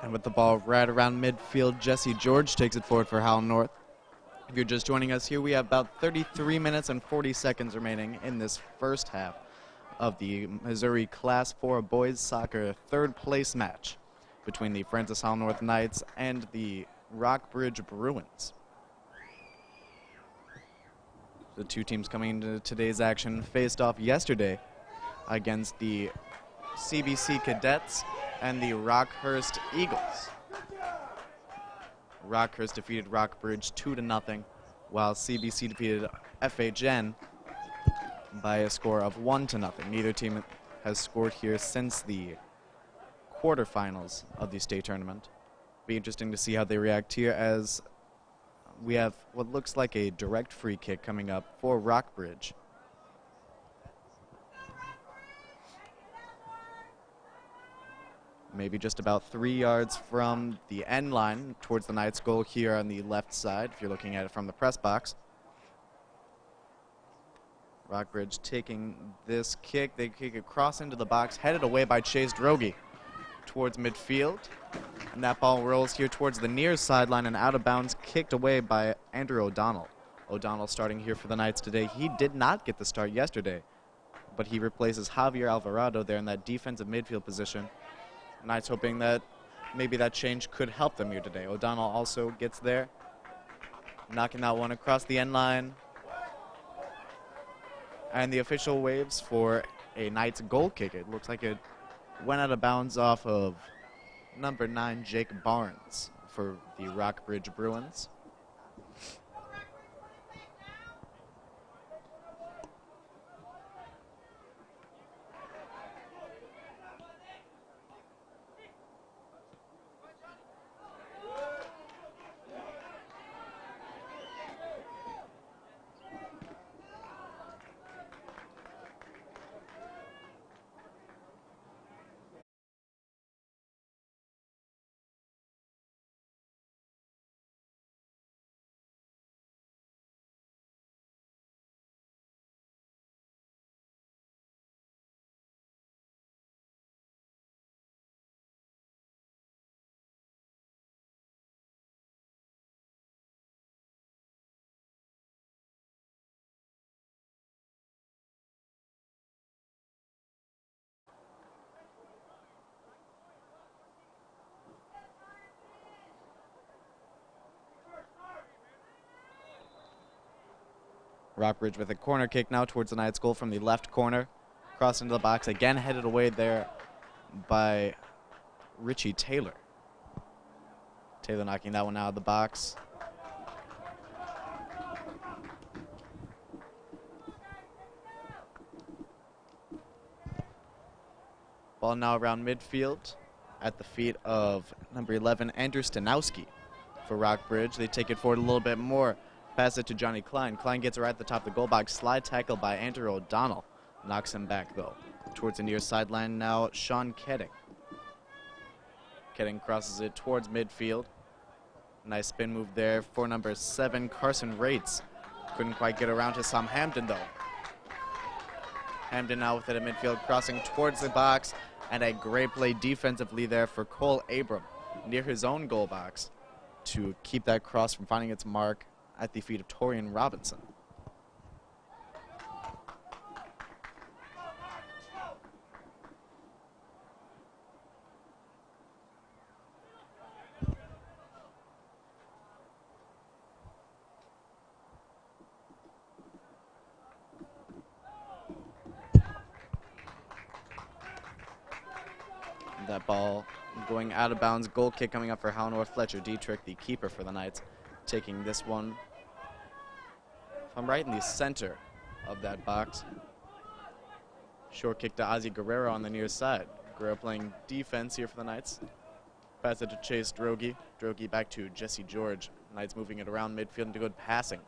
And with the ball right around midfield, Jesse George takes it forward for Howell North. If you're just joining us here, we have about 33 minutes and 40 seconds remaining in this first half of the Missouri Class 4 boys soccer third place match between the Francis Howell North Knights and the Rockbridge Bruins. The two teams coming into today's action faced off yesterday against the CBC Cadets and the Rockhurst Eagles. Rockhurst defeated Rockbridge 2-0, while CBC defeated FHN by a score of 1-0. Neither team has scored here since the quarterfinals of the state tournament. Be interesting to see how they react here, as we have what looks like a direct free kick coming up for Rockbridge. Maybe just about 3 yards from the end line towards the Knights' goal here on the left side, if you're looking at it from the press box. Rockbridge taking this kick. They kick it across into the box, headed away by Chase Drogi towards midfield. And that ball rolls here towards the near sideline and out of bounds, kicked away by Andrew O'Donnell. O'Donnell starting here for the Knights today. He did not get the start yesterday, but he replaces Javier Alvarado there in that defensive midfield position. Knights hoping that maybe that change could help them here today. O'Donnell also gets there, knocking that one across the end line. And the official waves for a Knights goal kick. It looks like it went out of bounds off of number 9, Jake Barnes, for the Rockbridge Bruins. Rockbridge with a corner kick now towards the Knights goal from the left corner. Cross into the box, again headed away there by Richie Taylor. Taylor knocking that one out of the box. Ball now around midfield at the feet of number 11, Andrew Stanowski for Rockbridge. They take it forward a little bit more. Pass it to Johnny Klein. Klein gets it right at the top of the goal box. Slide tackle by Andrew O'Donnell. Knocks him back, though. Towards the near sideline now, Sean Ketting. Ketting crosses it towards midfield. Nice spin move there for number 7, Carson Rates. Couldn't quite get around to Sam Hampton, though. Hampton now with it at midfield, crossing towards the box. And a great play defensively there for Cole Abram near his own goal box to keep that cross from finding its mark at the feet of Torian Robinson. That ball going out of bounds. Goal kick coming up for Howell North. Fletcher Dietrich, the keeper for the Knights, taking this one, if I'm right, in the center of that box. Short kick to Ozzy Guerrero on the near side. Guerrero playing defense here for the Knights. Pass it to Chase Drogi. Drogi back to Jesse George. Knights moving it around midfield into good passing.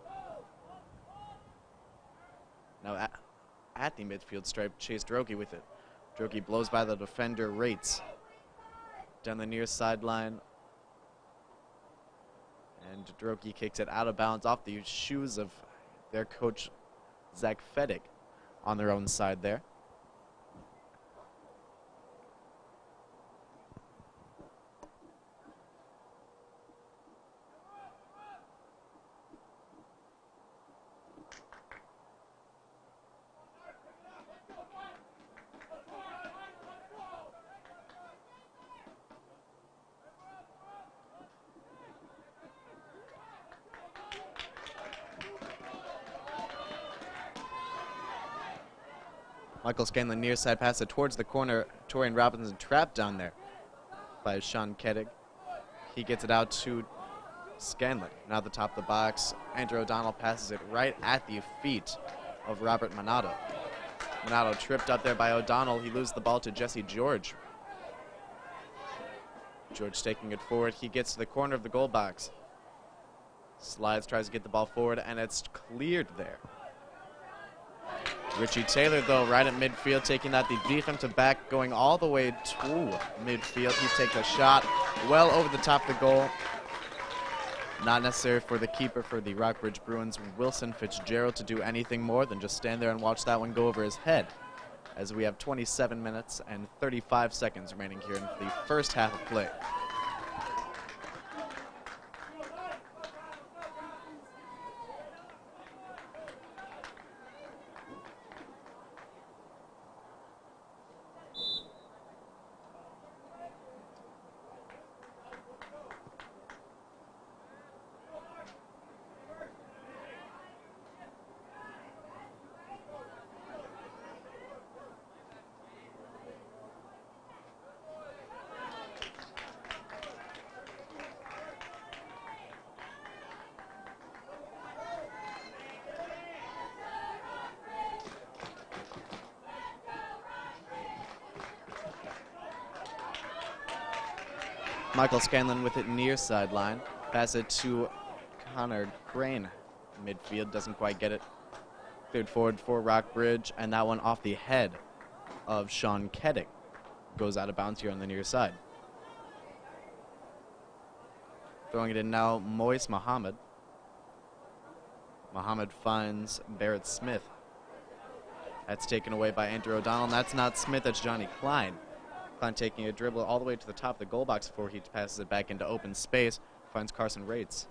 Now at the midfield stripe, Chase Drogi with it. Drogi blows by the defender, Rates. Down the near sideline. And Drogi kicks it out of bounds off the shoes of their coach, Zach Feddig, on their own side there. Michael Scanlon near side pass it towards the corner. Torian Robinson trapped down there by Sean Kettig. He gets it out to Scanlon. Now at the top of the box, Andrew O'Donnell passes it right at the feet of Robert Minato. Minato tripped up there by O'Donnell. He loses the ball to Jesse George. George taking it forward. He gets to the corner of the goal box. Slides, tries to get the ball forward, and it's cleared there. Richie Taylor, though, right at midfield, taking that the defensive back, going all the way to midfield. He takes a shot well over the top of the goal. Not necessary for the keeper for the Rockbridge Bruins, Wilson Fitzgerald, to do anything more than just stand there and watch that one go over his head, as we have 27 minutes and 35 seconds remaining here in the first half of play. Michael Scanlon with it near sideline. Pass it to Connor Crane. Midfield doesn't quite get it. Cleared forward for Rockbridge, and that one off the head of Sean Kettig. Goes out of bounds here on the near side. Throwing it in now, Moise Muhammad. Muhammad finds Barrett Smith. That's taken away by Andrew O'Donnell, and that's not Smith, that's Johnny Klein. Klein taking a dribble all the way to the top of the goal box before he passes it back into open space. Finds Carson Rates.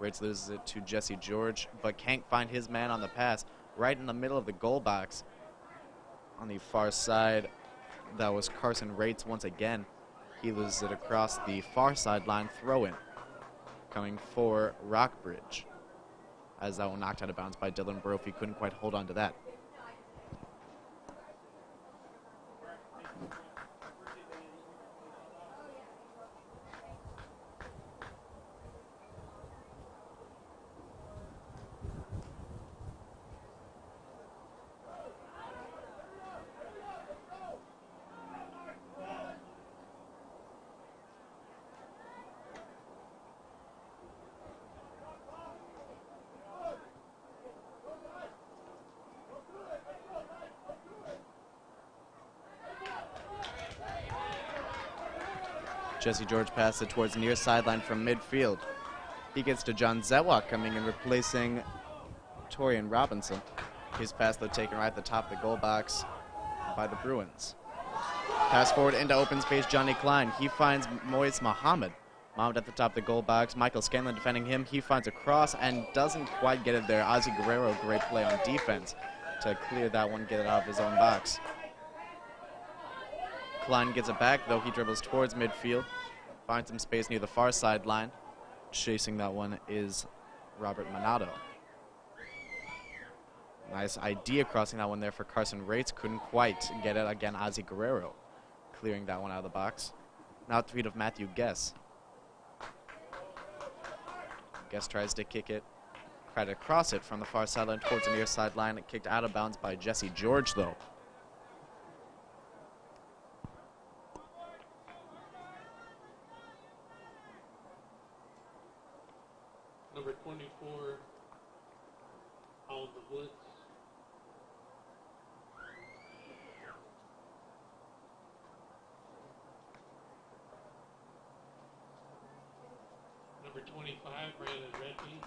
Rates loses it to Jesse George, but can't find his man on the pass. Right in the middle of the goal box. On the far side, that was Carson Rates once again. He loses it across the far sideline. Throw-in coming for Rockbridge, as that one knocked out of bounds by Dylan Brophy. Couldn't quite hold on to that. Jesse George passes it towards the near sideline from midfield. He gets to John Zewak coming in, replacing Torian Robinson. His pass, though, taken right at the top of the goal box by the Bruins. Pass forward into open space, Johnny Klein. He finds Moise Muhammad. Muhammad at the top of the goal box. Michael Scanlon defending him. He finds a cross and doesn't quite get it there. Ozzie Guerrero, great play on defense to clear that one, get it out of his own box. Klein gets it back, though. He dribbles towards midfield. Finds some space near the far sideline. Chasing that one is Robert Minato. Nice idea crossing that one there for Carson Rates. Couldn't quite get it. Again, Ozzie Guerrero clearing that one out of the box. Now at the feet of Matthew Guess. Guess tries to kick it. Tried to cross it from the far sideline towards the near sideline. It kicked out of bounds by Jesse George, though. Number 24, out the blitz. Number 25, Brandon Redby.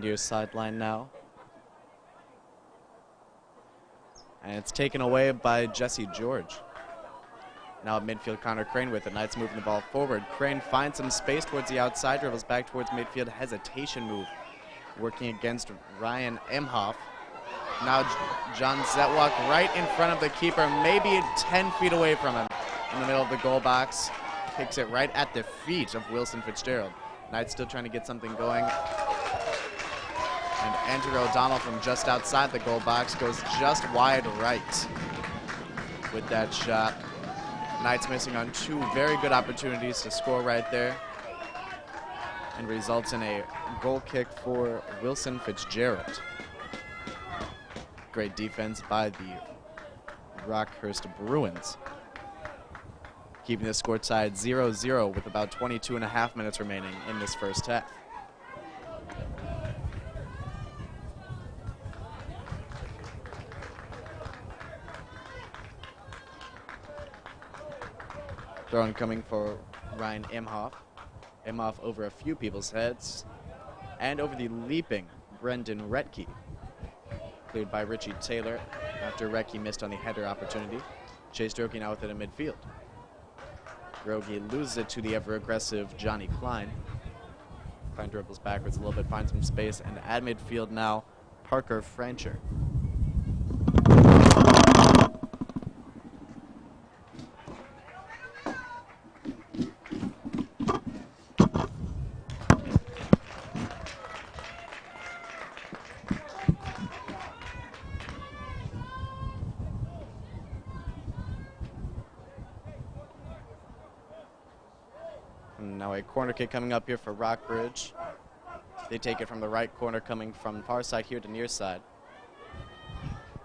Near sideline now. And it's taken away by Jesse George. Now at midfield, Connor Crane with it. Knights moving the ball forward. Crane finds some space towards the outside, dribbles back towards midfield. Hesitation move. Working against Ryan Emhoff. Now John Zetwak right in front of the keeper, maybe 10 feet away from him. In the middle of the goal box. Kicks it right at the feet of Wilson Fitzgerald. Knights still trying to get something going. And Andrew O'Donnell from just outside the goal box goes just wide right with that shot. Knights missing on two very good opportunities to score right there. And results in a goal kick for Wilson Fitzgerald. Great defense by the Rockhurst Bruins. Keeping the score tied 0-0 with about 22.5 minutes remaining in this first half. Throw-in coming for Ryan Emhoff. Emhoff over a few people's heads. And over the leaping Brendan Retke. Cleared by Richie Taylor after Retke missed on the header opportunity. Chase Drogi now with it in midfield. Drogi loses it to the ever-aggressive Johnny Klein. Klein dribbles backwards a little bit, finds some space, and at midfield now, Parker Francher. Now a corner kick coming up here for Rockbridge. They take it from the right corner, coming from far side here to near side.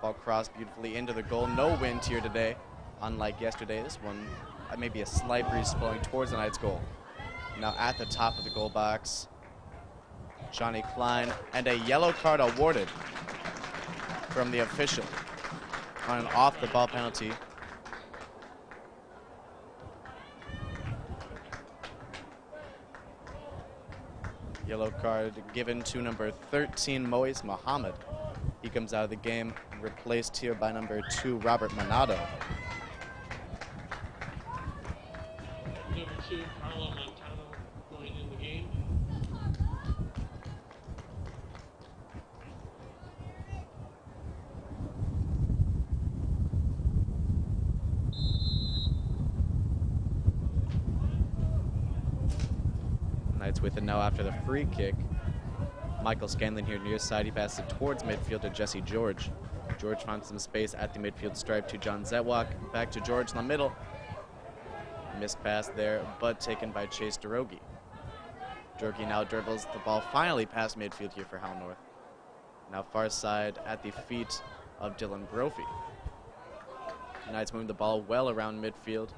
Ball crossed beautifully into the goal. No wind here today, unlike yesterday. This one, maybe a slight breeze blowing towards the Knights' goal. Now at the top of the goal box, Johnny Klein, and a yellow card awarded from the official on an off-the-ball penalty. Yellow card given to number 13, Moise Mohammed. He comes out of the game, replaced here by number 2, Robert Monado. Number 2, Carlo Montano, going in the game. Knights with it now after the free kick. Michael Scanlon here near side. He passes it towards midfield to Jesse George. George finds some space at the midfield stripe to John Zetwak. Back to George in the middle. Missed pass there, but taken by Chase Drogi. Drogi now dribbles the ball finally past midfield here for Howell North. Now far side at the feet of Dylan Brophy. Knights moving the ball well around midfield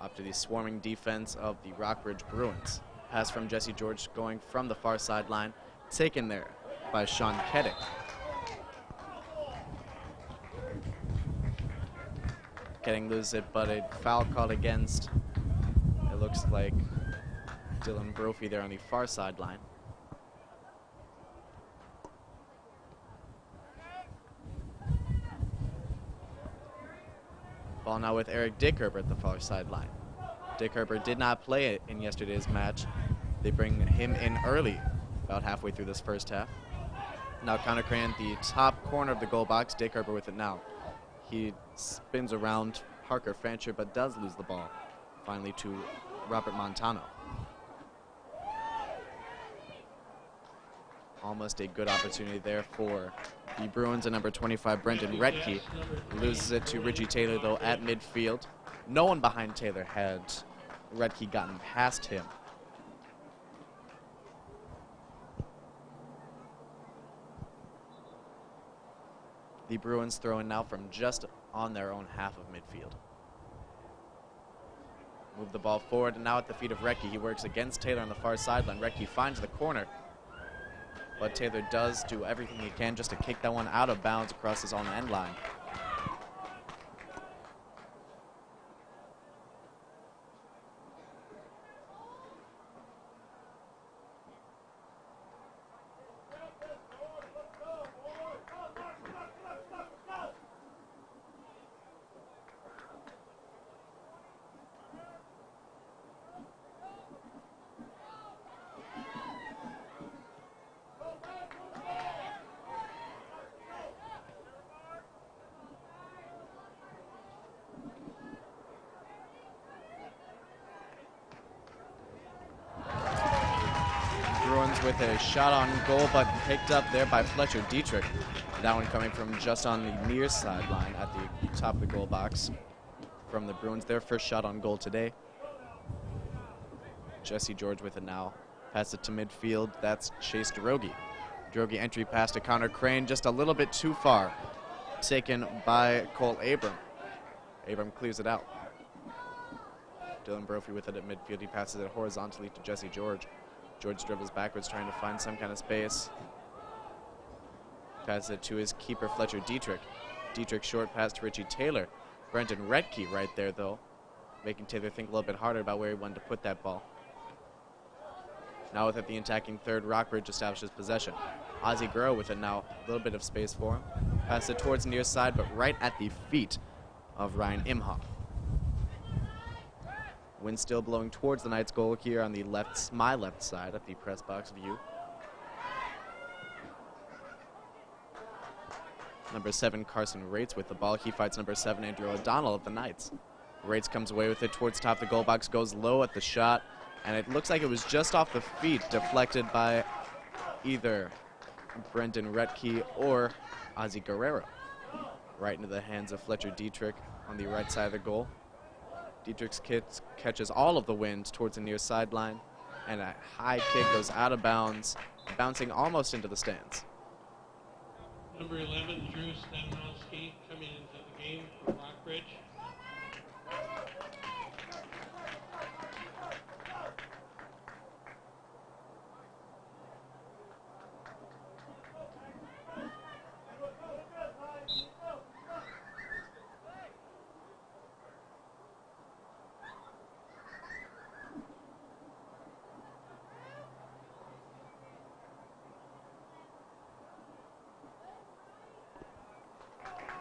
after the swarming defense of the Rockbridge Bruins. Pass from Jesse George going from the far sideline, taken there by Sean Keddick. Keddick loses it, but a foul called against, it looks like, Dylan Brophy there on the far sideline. Ball now with Eric Dickherber at the far sideline. Dickherber did not play it in yesterday's match. They bring him in early, about halfway through this first half. Now Connor Crane at the top corner of the goal box. Dickherber with it now. He spins around Parker Francher, but does lose the ball. Finally to Robert Montano. Almost a good opportunity there for the Bruins, and number 25, Brendan Retke, loses it to Richie Taylor, though, at midfield. No one behind Taylor had Retke gotten past him. The Bruins throw in now from just on their own half of midfield. Move the ball forward, and now at the feet of Retke. He works against Taylor on the far sideline. Retke finds the corner, but Taylor does do everything he can just to kick that one out of bounds across his own end line. George with a shot on goal, but picked up there by Fletcher Dietrich. That one coming from just on the near sideline at the top of the goal box from the Bruins. Their first shot on goal today. Jesse George with it now. Pass it to midfield. That's Chase Drogi. Drogi entry pass to Connor Crane, just a little bit too far. Taken by Cole Abram. Abram clears it out. Dylan Brophy with it at midfield. He passes it horizontally to Jesse George. George dribbles backwards, trying to find some kind of space. Passes it to his keeper, Fletcher Dietrich. Dietrich short pass to Richie Taylor. Brendan Retke right there, though, making Taylor think a little bit harder about where he wanted to put that ball. Now with it, the attacking third, Rockbridge establishes possession. Ozzie Guerrero with it now, a little bit of space for him. Pass it towards the near side, but right at the feet of Ryan Imhoff. Wind still blowing towards the Knights' goal here on the left, my left side of the press box view. Number 7, Carson Rates with the ball. He fights number 7, Andrew O'Donnell of the Knights. Rates comes away with it towards top of the goal box, goes low at the shot, and it looks like it was just off the feet, deflected by either Brendan Retke or Ozzie Guerrero. Right into the hands of Fletcher Dietrich on the right side of the goal. Dietrich's catches all of the wind towards the near sideline, and a high kick goes out of bounds, bouncing almost into the stands. Number 11, Drew Stanowski, coming into the game for Rockbridge.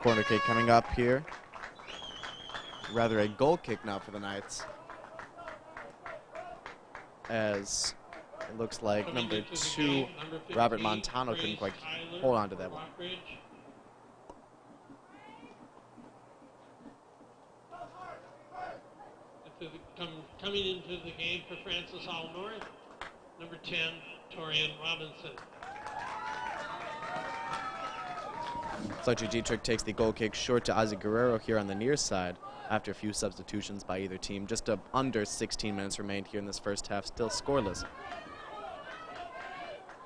Corner kick coming up here. Rather a goal kick now for the Knights, as it looks like number 2, Robert Montano, couldn't quite hold on to that one. Coming into the game for Francis All North, number 10, Torian Robinson. Fletcher Dietrich takes the goal kick short to Ozzie Guerrero here on the near side after a few substitutions by either team. Just under 16 minutes remained here in this first half, still scoreless.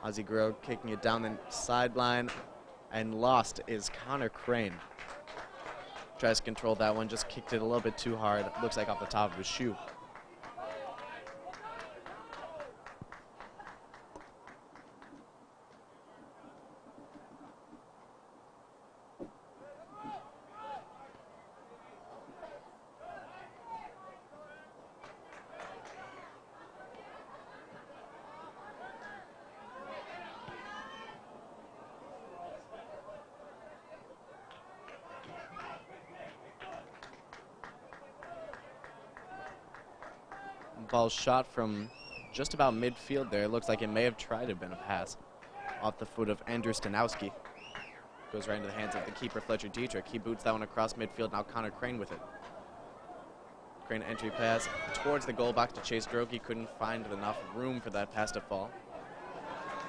Ozzie Guerrero kicking it down the sideline, and lost is Connor Crane. Tries to control that one, just kicked it a little bit too hard. Looks like off the top of his shoe. Ball shot from just about midfield there. It looks like it may have tried to have been a pass off the foot of Andrew Stanowski. Goes right into the hands of the keeper, Fletcher Dietrich. He boots that one across midfield. Now Connor Crane with it. Crane entry pass towards the goal box to Chase Drogi. Couldn't find enough room for that pass to fall.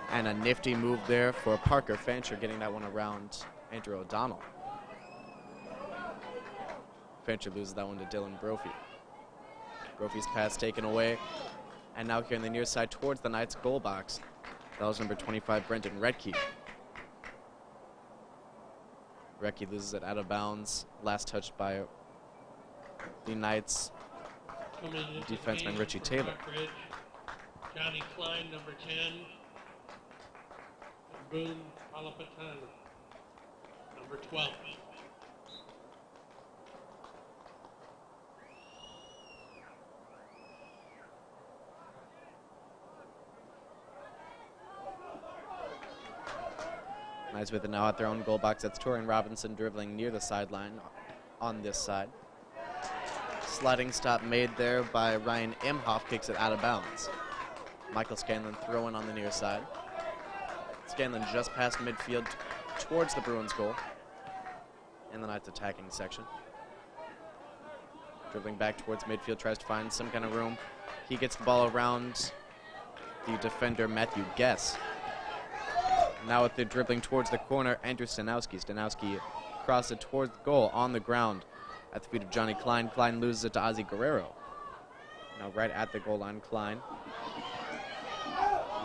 And a nifty move there for Parker Fancher, getting that one around Andrew O'Donnell. Fancher loses that one to Dylan Brophy. Brophy's pass taken away, and now here in the near side towards the Knights' goal box. That was number 25, Brendan Retke. Retke loses it out of bounds. Last touched by the Knights' defenseman Richie Taylor. Johnny Klein, number 10. And Boone Palapatana, number 12. Knights with it now at their own goal box. That's Torian Robinson dribbling near the sideline on this side. Sliding stop made there by Ryan Imhoff, kicks it out of bounds. Michael Scanlon throwing on the near side. Scanlon just past midfield towards the Bruins goal in the Knights attacking section. Dribbling back towards midfield, tries to find some kind of room. He gets the ball around the defender Matthew Guess. Now with the dribbling towards the corner, Andrew Stanowski. Stanowski crosses it towards the goal on the ground at the feet of Johnny Klein. Klein loses it to Ozzy Guerrero. Now right at the goal line, Klein.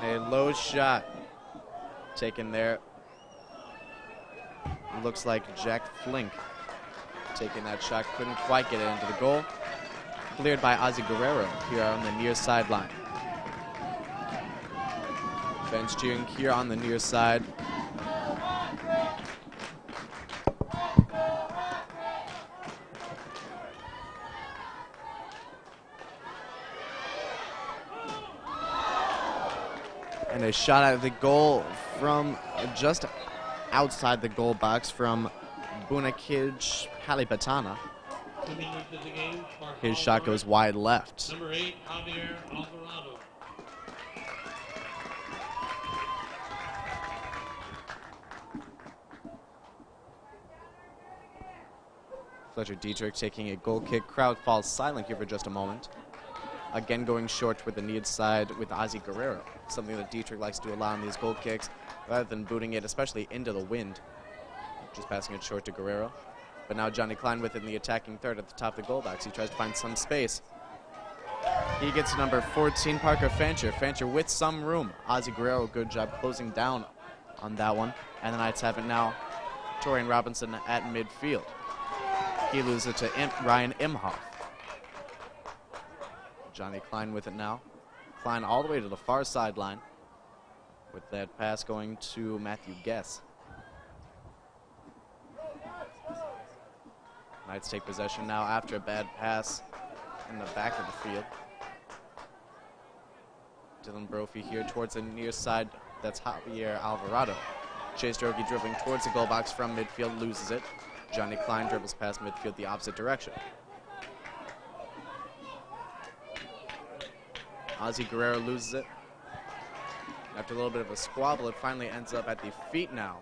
A low shot taken there. Looks like Jack Flink taking that shot. Couldn't quite get it into the goal. Cleared by Ozzy Guerrero here on the near sideline. Fans cheering here on the near side. And a shot at the goal from just outside the goal box from Bunakij Palipatana. His shot goes wide left. Number 8, Javier Alvarado. Fletcher Dietrich taking a goal kick. Crowd falls silent here for just a moment. Again going short with the near side with Ozzy Guerrero. Something that Dietrich likes to do a lot on these goal kicks rather than booting it, especially into the wind. Just passing it short to Guerrero. But now Johnny Klein with it in the attacking third at the top of the goal box. He tries to find some space. He gets number 14, Parker Fancher. Fancher with some room. Ozzy Guerrero, good job closing down on that one. And the Knights have it now. Torian Robinson at midfield. He loses it to Ryan Imhoff. Johnny Klein with it now. Klein all the way to the far sideline with that pass going to Matthew Guess. Knights take possession now after a bad pass in the back of the field. Dylan Brophy here towards the near side. That's Javier Alvarado. Chase Drogi dribbling towards the goal box from midfield, loses it. Johnny Klein dribbles past midfield the opposite direction. Ozzy Guerrero loses it. After a little bit of a squabble, it finally ends up at the feet now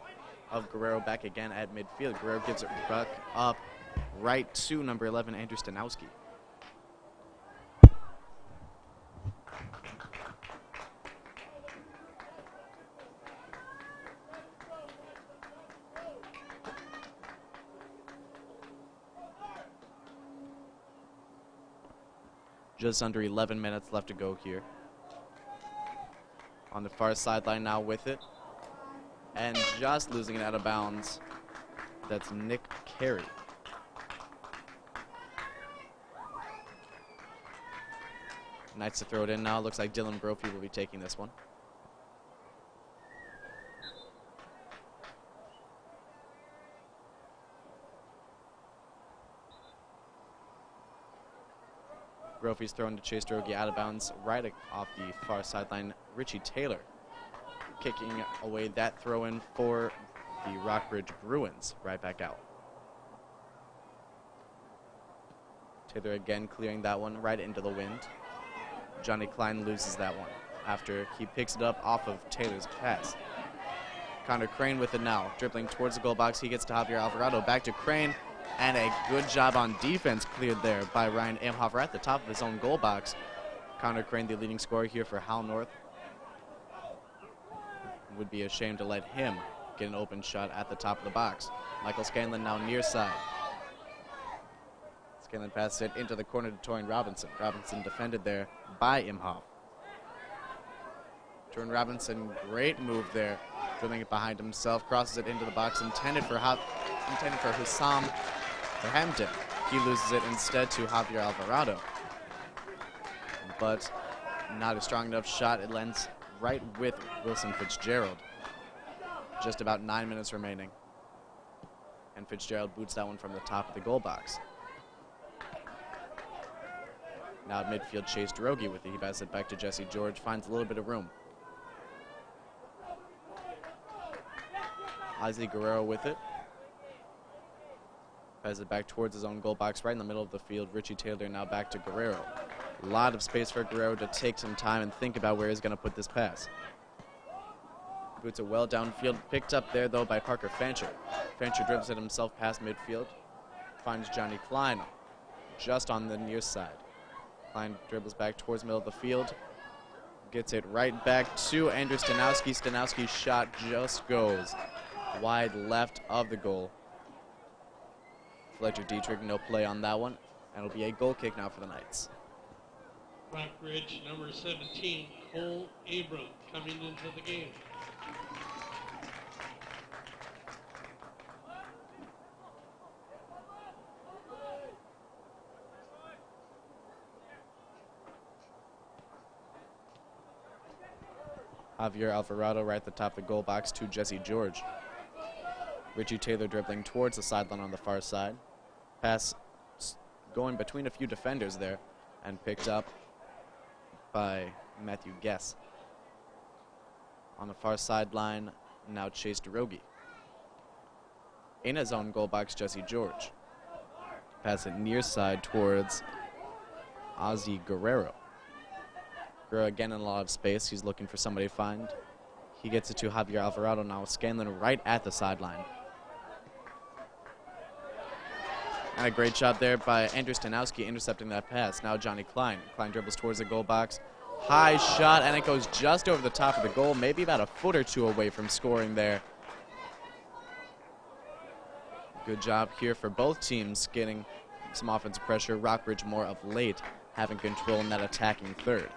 of Guerrero back again at midfield. Guerrero gives it back up right to number 11, Andrew Stanowski. Just under 11 minutes left to go here. On the far sideline now with it. And just losing it out of bounds. That's Nick Carey. Knights to throw it in now. Looks like Dylan Brophy will be taking this one. Brophy's thrown to Chase Drogi out of bounds right off the far sideline. Richie Taylor kicking away that throw in for the Rockbridge Bruins right back out. Taylor again clearing that one right into the wind. Johnny Klein loses that one after he picks it up off of Taylor's pass. Connor Crane with it now, dribbling towards the goal box. He gets to Javier Alvarado, back to Crane, and a good job on defense cleared there by Ryan Imhofer at the top of his own goal box. Connor Crane, the leading scorer here for Howell North. Would be ashamed to let him get an open shot at the top of the box. Michael Scanlon now near side. Scanlon passes it into the corner to Torian Robinson. Robinson defended there by Imhoff. Torian Robinson, great move there, dribbling it behind himself, crosses it into the box, intended for Hussam Hampton. He loses it instead to Javier Alvarado. But not a strong enough shot. It lands right with Wilson Fitzgerald. Just about 9 minutes remaining. And Fitzgerald boots that one from the top of the goal box. Now at midfield, Chase Drogi with it. He passes it back to Jesse George, finds a little bit of room. Ozzy Guerrero with it. Passes it back towards his own goal box, right in the middle of the field. Richie Taylor now back to Guerrero. A lot of space for Guerrero to take some time and think about where he's going to put this pass. Boots it well downfield, picked up there though by Parker Fancher. Fancher dribbles it himself past midfield, finds Johnny Klein just on the near side. Klein dribbles back towards the middle of the field, Gets it right back to Andrew Stanowski. Stanowski's shot just goes wide left of the goal. Fletcher Dietrich, no play on that one. And it'll be a goal kick now for the Knights. Rockbridge, number 17, Cole Abram, coming into the game. Javier Alvarado right at the top of the goal box to Jesse George. Richie Taylor dribbling towards the sideline on the far side. Pass going between a few defenders there and picked up by Matthew Guess. On the far sideline, now Chase DeRogie. In his own goal box, Jesse George. Pass it near side towards Ozzy Guerrero. Guerrero again in a lot of space. He's looking for somebody to find. He gets it to Javier Alvarado now. Scanlon right at the sideline. And a great shot there by Andrew Stanowski intercepting that pass. Now Johnny Klein. Klein dribbles towards the goal box. High shot, and it goes just over the top of the goal, maybe about a foot or two away from scoring there. Good job here for both teams getting some offensive pressure. Rockbridge more of late having control in that attacking third.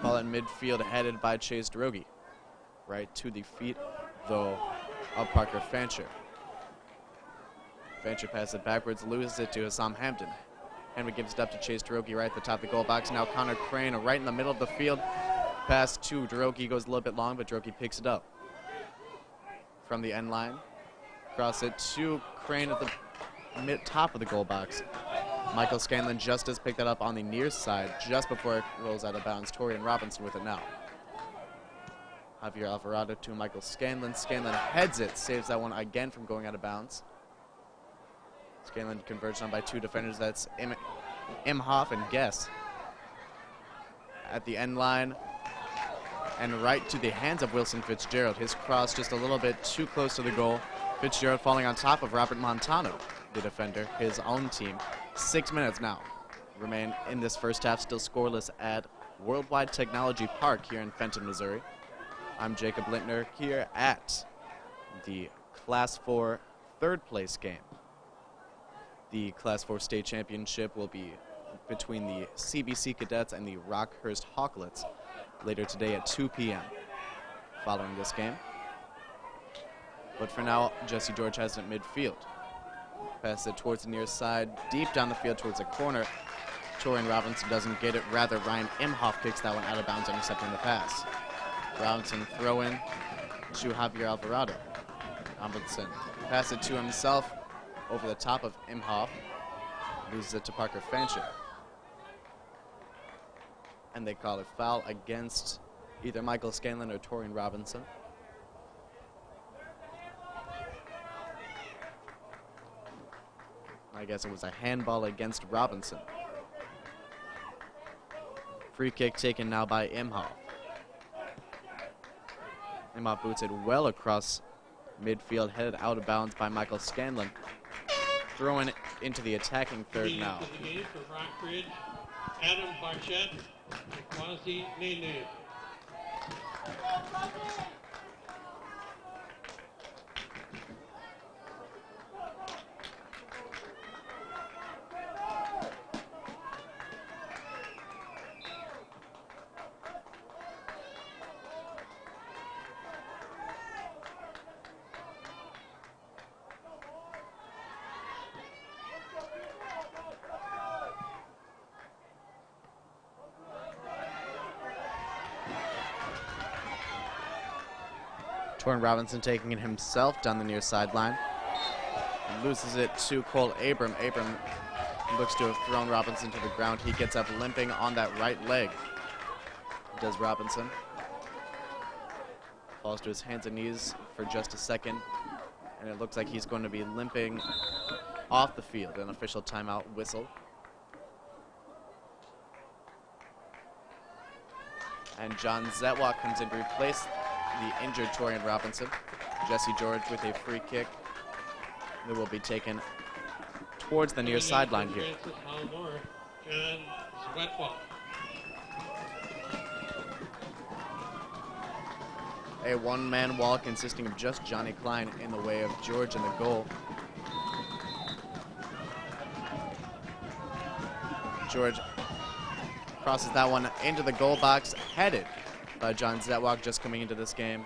Ball in midfield headed by Chase DeRogie. Right to the feet, though, of Parker Fancher. Fancher passes it backwards, loses it to Hassam Hampton. Henry gives it up to Chase DeRogie right at the top of the goal box. Now Connor Crane right in the middle of the field. Pass to DeRogie goes a little bit long, but DeRogie picks it up. From the end line, cross it to Crane at the top of the goal box. Michael Scanlon just has picked that up on the near side just before it rolls out of bounds. Torian Robinson with it now. Javier Alvarado to Michael Scanlon. Scanlon heads it, saves that one again from going out of bounds. Scanlon converged on by two defenders. That's Imhoff and Guess. At the end line and right to the hands of Wilson Fitzgerald. His cross just a little bit too close to the goal. Fitzgerald falling on top of Robert Montano, the defender, his own team. 6 minutes now remain in this first half, still scoreless at Worldwide Technology Park here in Fenton, Missouri. I'm Jacob Lintner here at the Class 4 third place game. The Class 4 state championship will be between the CBC Cadets and the Rockhurst Hawklets later today at 2 p.m. following this game. But for now, Jesse George has it at midfield. Pass it towards the near side, deep down the field towards the corner. Torian Robinson doesn't get it. Rather, Ryan Imhoff kicks that one out of bounds, intercepting the pass. Robinson throw in to Javier Alvarado. Robinson pass it to himself over the top of Imhoff. Loses it to Parker Fancher. And they call a foul against either Michael Scanlon or Torian Robinson. I guess it was a handball against Robinson. Free kick taken now by Imhoff. Imhoff boots it well across midfield, headed out of bounds by Michael Scanlon. Throwing it into the attacking third now. Into the game for Rockbridge, Adam Barchett and Quasi Nene. Torian Robinson taking it himself down the near sideline. Loses it to Cole Abram. Abram looks to have thrown Robinson to the ground. He gets up limping on that right leg. Does Robinson. Falls to his hands and knees for just a second. And it looks like he's going to be limping off the field. An official timeout whistle. And John Zetwak comes in to replace the injured Torian Robinson. Jesse George with a free kick that will be taken towards the near Coming in sideline for here. Francis Hall North, John Sweatwell. A one-man wall consisting of just Johnny Klein in the way of George in the goal. George crosses that one into the goal box, headed by John Zetwalk just coming into this game,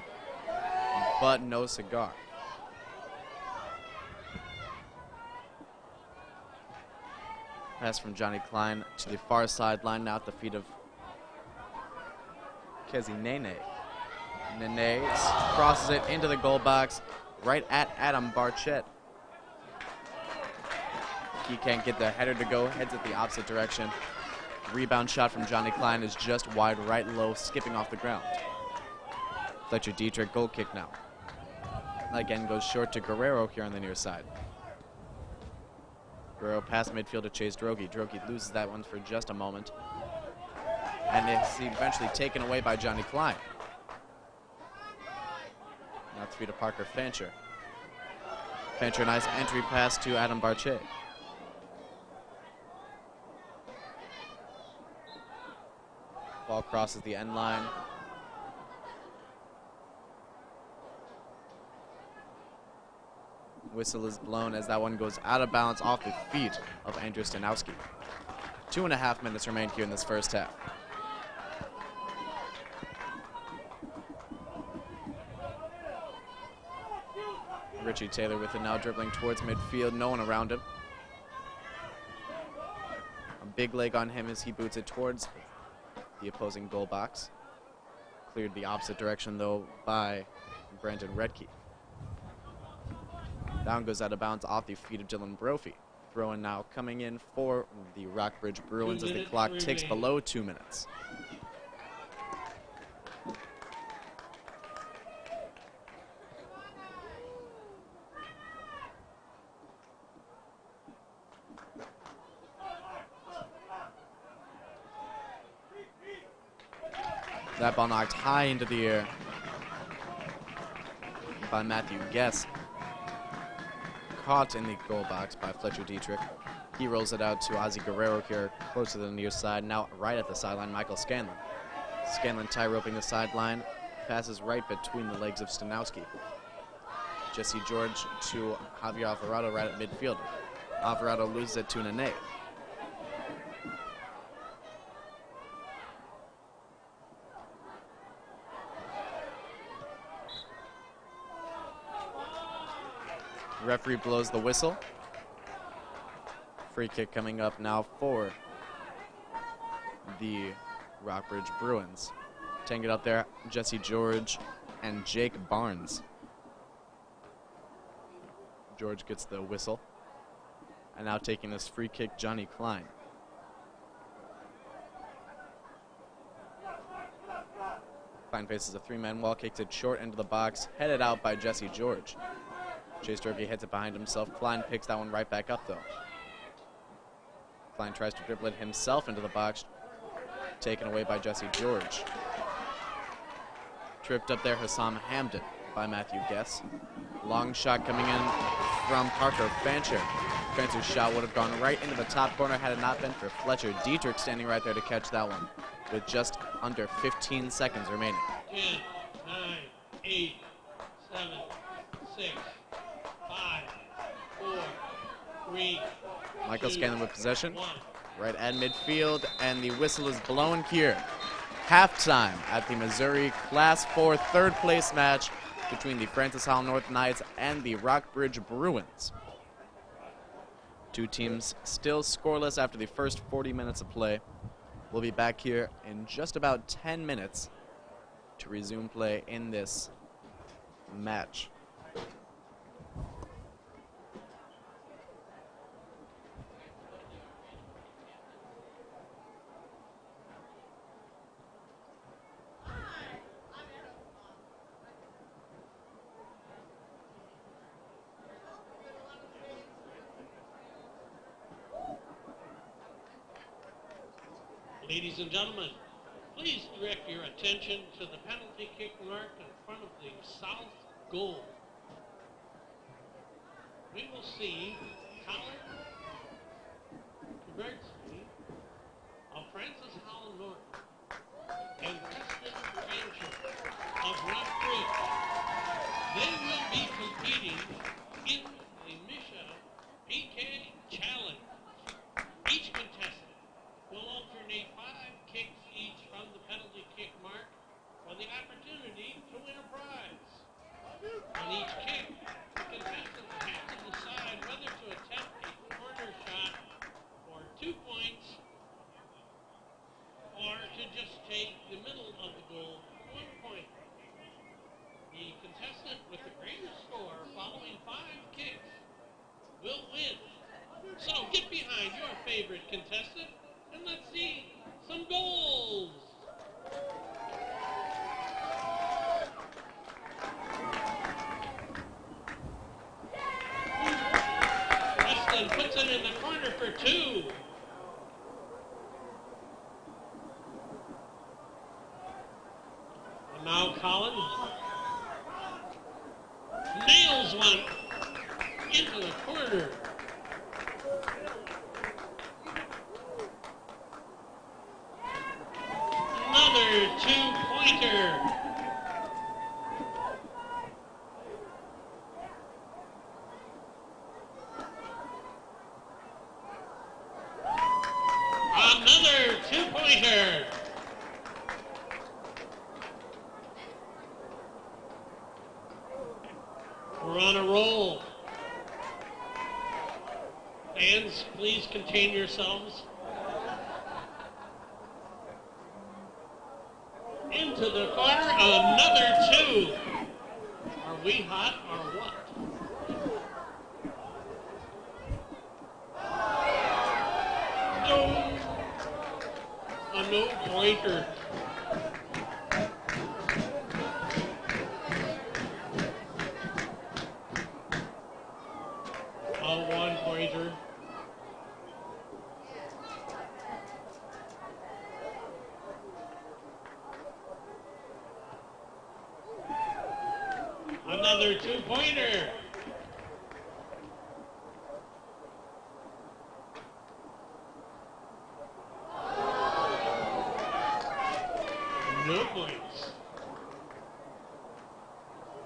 but no cigar. Pass from Johnny Klein to the far sideline, now at the feet of Kezi Nene. Nene crosses it into the goal box, right at Adam Barchett. He can't get the header to go, heads at the opposite direction. Rebound shot from Johnny Klein is just wide right low, skipping off the ground. Fletcher Dietrich goal kick now. Again goes short to Guerrero here on the near side. Guerrero past midfield to Chase Drogi. Drogi loses that one for just a moment. And it's eventually taken away by Johnny Klein. Now at the feet of Parker Fancher. Fancher, nice entry pass to Adam Barchet. Ball crosses the end line. Whistle is blown as that one goes out of bounds off the feet of Andrew Stanowski. 2.5 minutes remain here in this first half. Richie Taylor with it now, dribbling towards midfield, no one around him. A big leg on him as he boots it towards the opposing goal box. Cleared the opposite direction though by Brandon Redkey. Down goes out of bounds off the feet of Dylan Brophy. Throw-in now coming in for the Rockbridge Bruins as the clock ticks below 2 minutes. That ball knocked high into the air by Matthew Guess. Caught in the goal box by Fletcher Dietrich. He rolls it out to Ozzy Guerrero here, close to the near side. Now right at the sideline, Michael Scanlon. Scanlon tie-roping the sideline, passes right between the legs of Stanowski. Jesse George to Javier Alvarado right at midfield. Alvarado loses it to Nene. Referee blows the whistle. Free kick coming up now for the Rockbridge Bruins. Taking it up there, Jesse George and Jake Barnes. George gets the whistle. And now taking this free kick, Johnny Klein. Klein faces a three-man wall, kicks it short into the box, headed out by Jesse George. Chase Drogi hits it behind himself. Klein picks that one right back up, though. Klein tries to dribble it himself into the box. Taken away by Jesse George. Tripped up there, Hassam Hamden by Matthew Guess. Long shot coming in from Parker Fancher. Fancher's shot would have gone right into the top corner had it not been for Fletcher Dietrich standing right there to catch that one with just under 15 seconds remaining. 10, 9, 8, 7, 6, 5, 4, 3, Michael 2, Scanlon with possession, 1. right at midfield, and the whistle is blown here. Halftime at the Missouri Class 4 third place match between the Francis Howell North Knights and the Rockbridge Bruins. Two teams still scoreless after the first 40 minutes of play. We'll be back here in just about 10 minutes to resume play in this match. Ladies and gentlemen, please direct your attention to the penalty kick mark in front of the south goal we will see Colin Kubertsky of Francis Howell North and Preston Fancher of Rockridge. They will be competing in a Misha PK Challenge. Each contestant will alternate 5 kicks each from the penalty kick mark for the opportunity to win a prize. On each kick, the contestant will have to decide whether to attempt a corner shot for 2 points or to just take the middle of the goal for 1 point. The contestant with the greatest score following 5 kicks will win. So get behind your favorite contestant and let's see some goals. Preston puts it in the corner for 2. And now Colin nails one into the corner. Another 2-pointer. Another 2-pointer. We're on a roll. Fans, please contain yourselves. Into the corner, another 2. Are we hot or what? No. A no-pointer. A 1-pointer. Another 2-pointer. No points.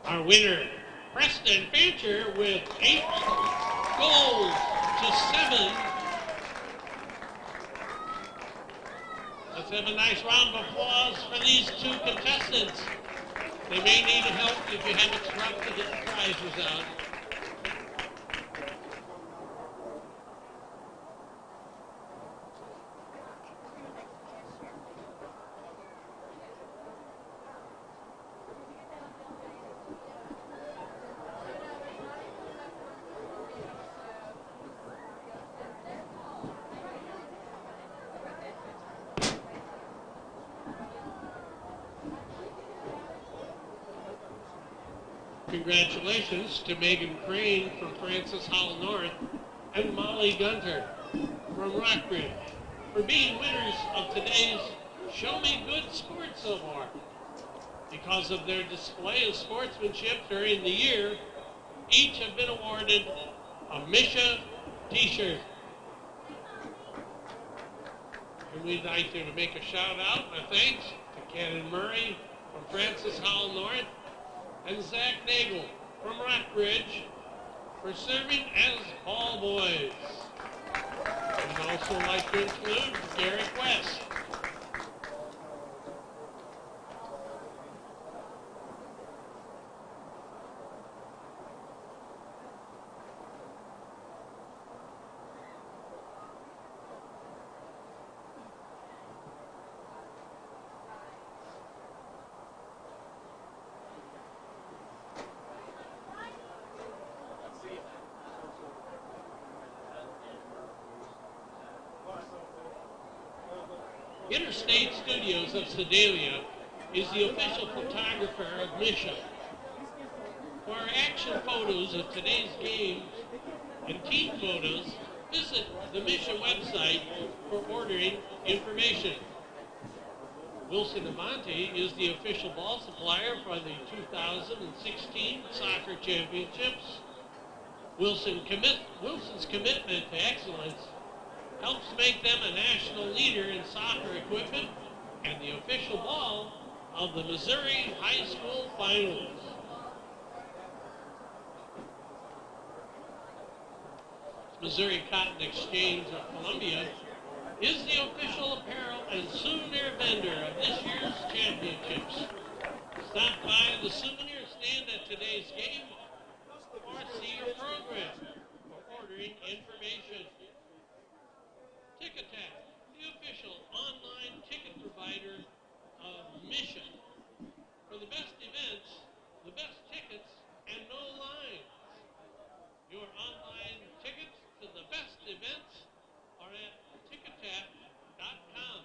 Our winner, Preston Fancher, with 8 goals to 7. Let's have a nice round of applause for these 2 contestants. They may need help if you haven't scrubbed to get the prizes out. Congratulations to Megan Crane from Francis Howell North and Molly Gunter from Rockridge for being winners of today's Show Me Good Sports Award. Because of their display of sportsmanship during the year, each have been awarded a Misha t-shirt. And we'd like to make a shout out and a thanks to Cannon Murray from Francis Howell North and Zach Nagel from Rockridge for serving as ball boys. We'd also like to include Garrett West. Interstate Studios of Sedalia is the official photographer of Misha. For action photos of today's games and team photos, visit the Misha website for ordering information. Wilson Amonte is the official ball supplier for the 2016 Soccer Championships. Wilson's commitment to excellence helps make them a national leader in soccer equipment and the official ball of the Missouri High School Finals. Missouri Cotton Exchange of Columbia is the official apparel and souvenir vendor of this year's championships. Stop by the souvenir stand at today's game or see your program for ordering information. Ticketek, the official online ticket provider of Mission. For the best events, the best tickets, and no lines. Your online tickets to the best events are at ticketek.com.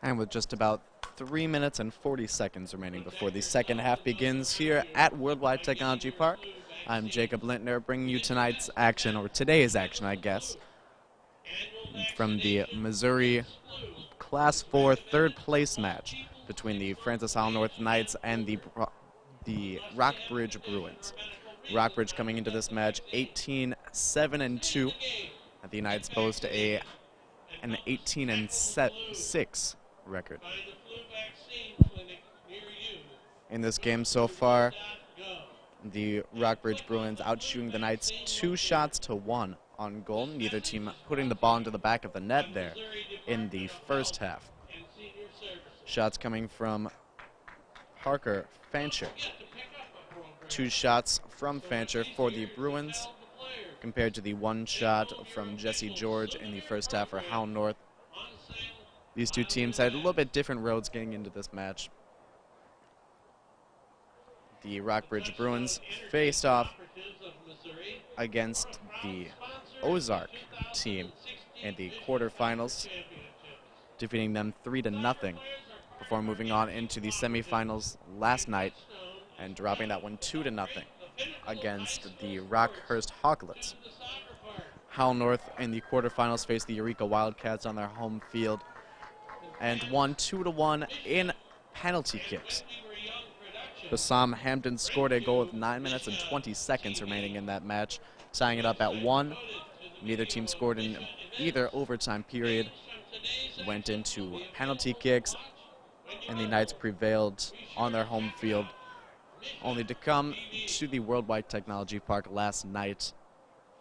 And with just about 3 minutes and 40 seconds remaining before the second half begins here at Worldwide Technology Park, I'm Jacob Lintner bringing you tonight's action, or today's action, I guess, from the Missouri Class 4 third place match between the Francis Howell North Knights and the Rockbridge Bruins. Rockbridge coming into this match 18-7-2. The Knights boast an 18-6 record. In this game so far, the Rockbridge Bruins outshooting the Knights 2 shots to 1 on goal. Neither team putting the ball into the back of the net there in the first half. Shots coming from Parker Fancher. 2 shots from Fancher for the Bruins compared to the 1 shot from Jesse George in the first half for Howell North. These two teams had a little bit different roads getting into this match. The Rockbridge Bruins faced off against the Ozark team in the quarterfinals, defeating them 3-0 before moving on into the semifinals last night and dropping that one 2-0 against the Rockhurst Hawklets. Howell North in the quarterfinals faced the Eureka Wildcats on their home field and won 2-1 in penalty kicks. Bassam Hampton scored a goal with 9 minutes and 20 seconds remaining in that match, tying it up at 1. Neither team scored in either overtime period. Went into penalty kicks, and the Knights prevailed on their home field, only to come to the Worldwide Technology Park last night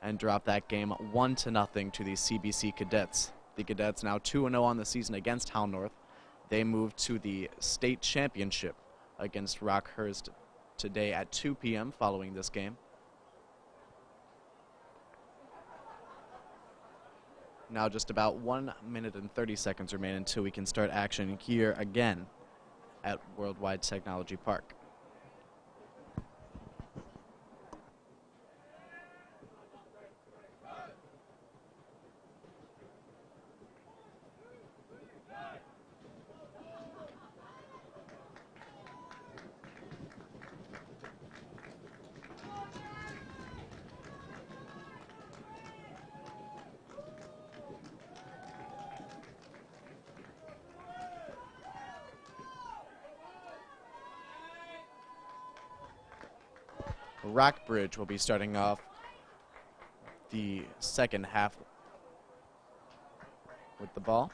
and drop that game 1-0 to the CBC Cadets. The Cadets now 2-0 on the season against Howell North. They move to the state championship against Rockhurst today at 2 p.m. following this game. Now just about 1 minute and 30 seconds remain until we can start action here again at Worldwide Technology Park. Rockbridge will be starting off the second half with the ball.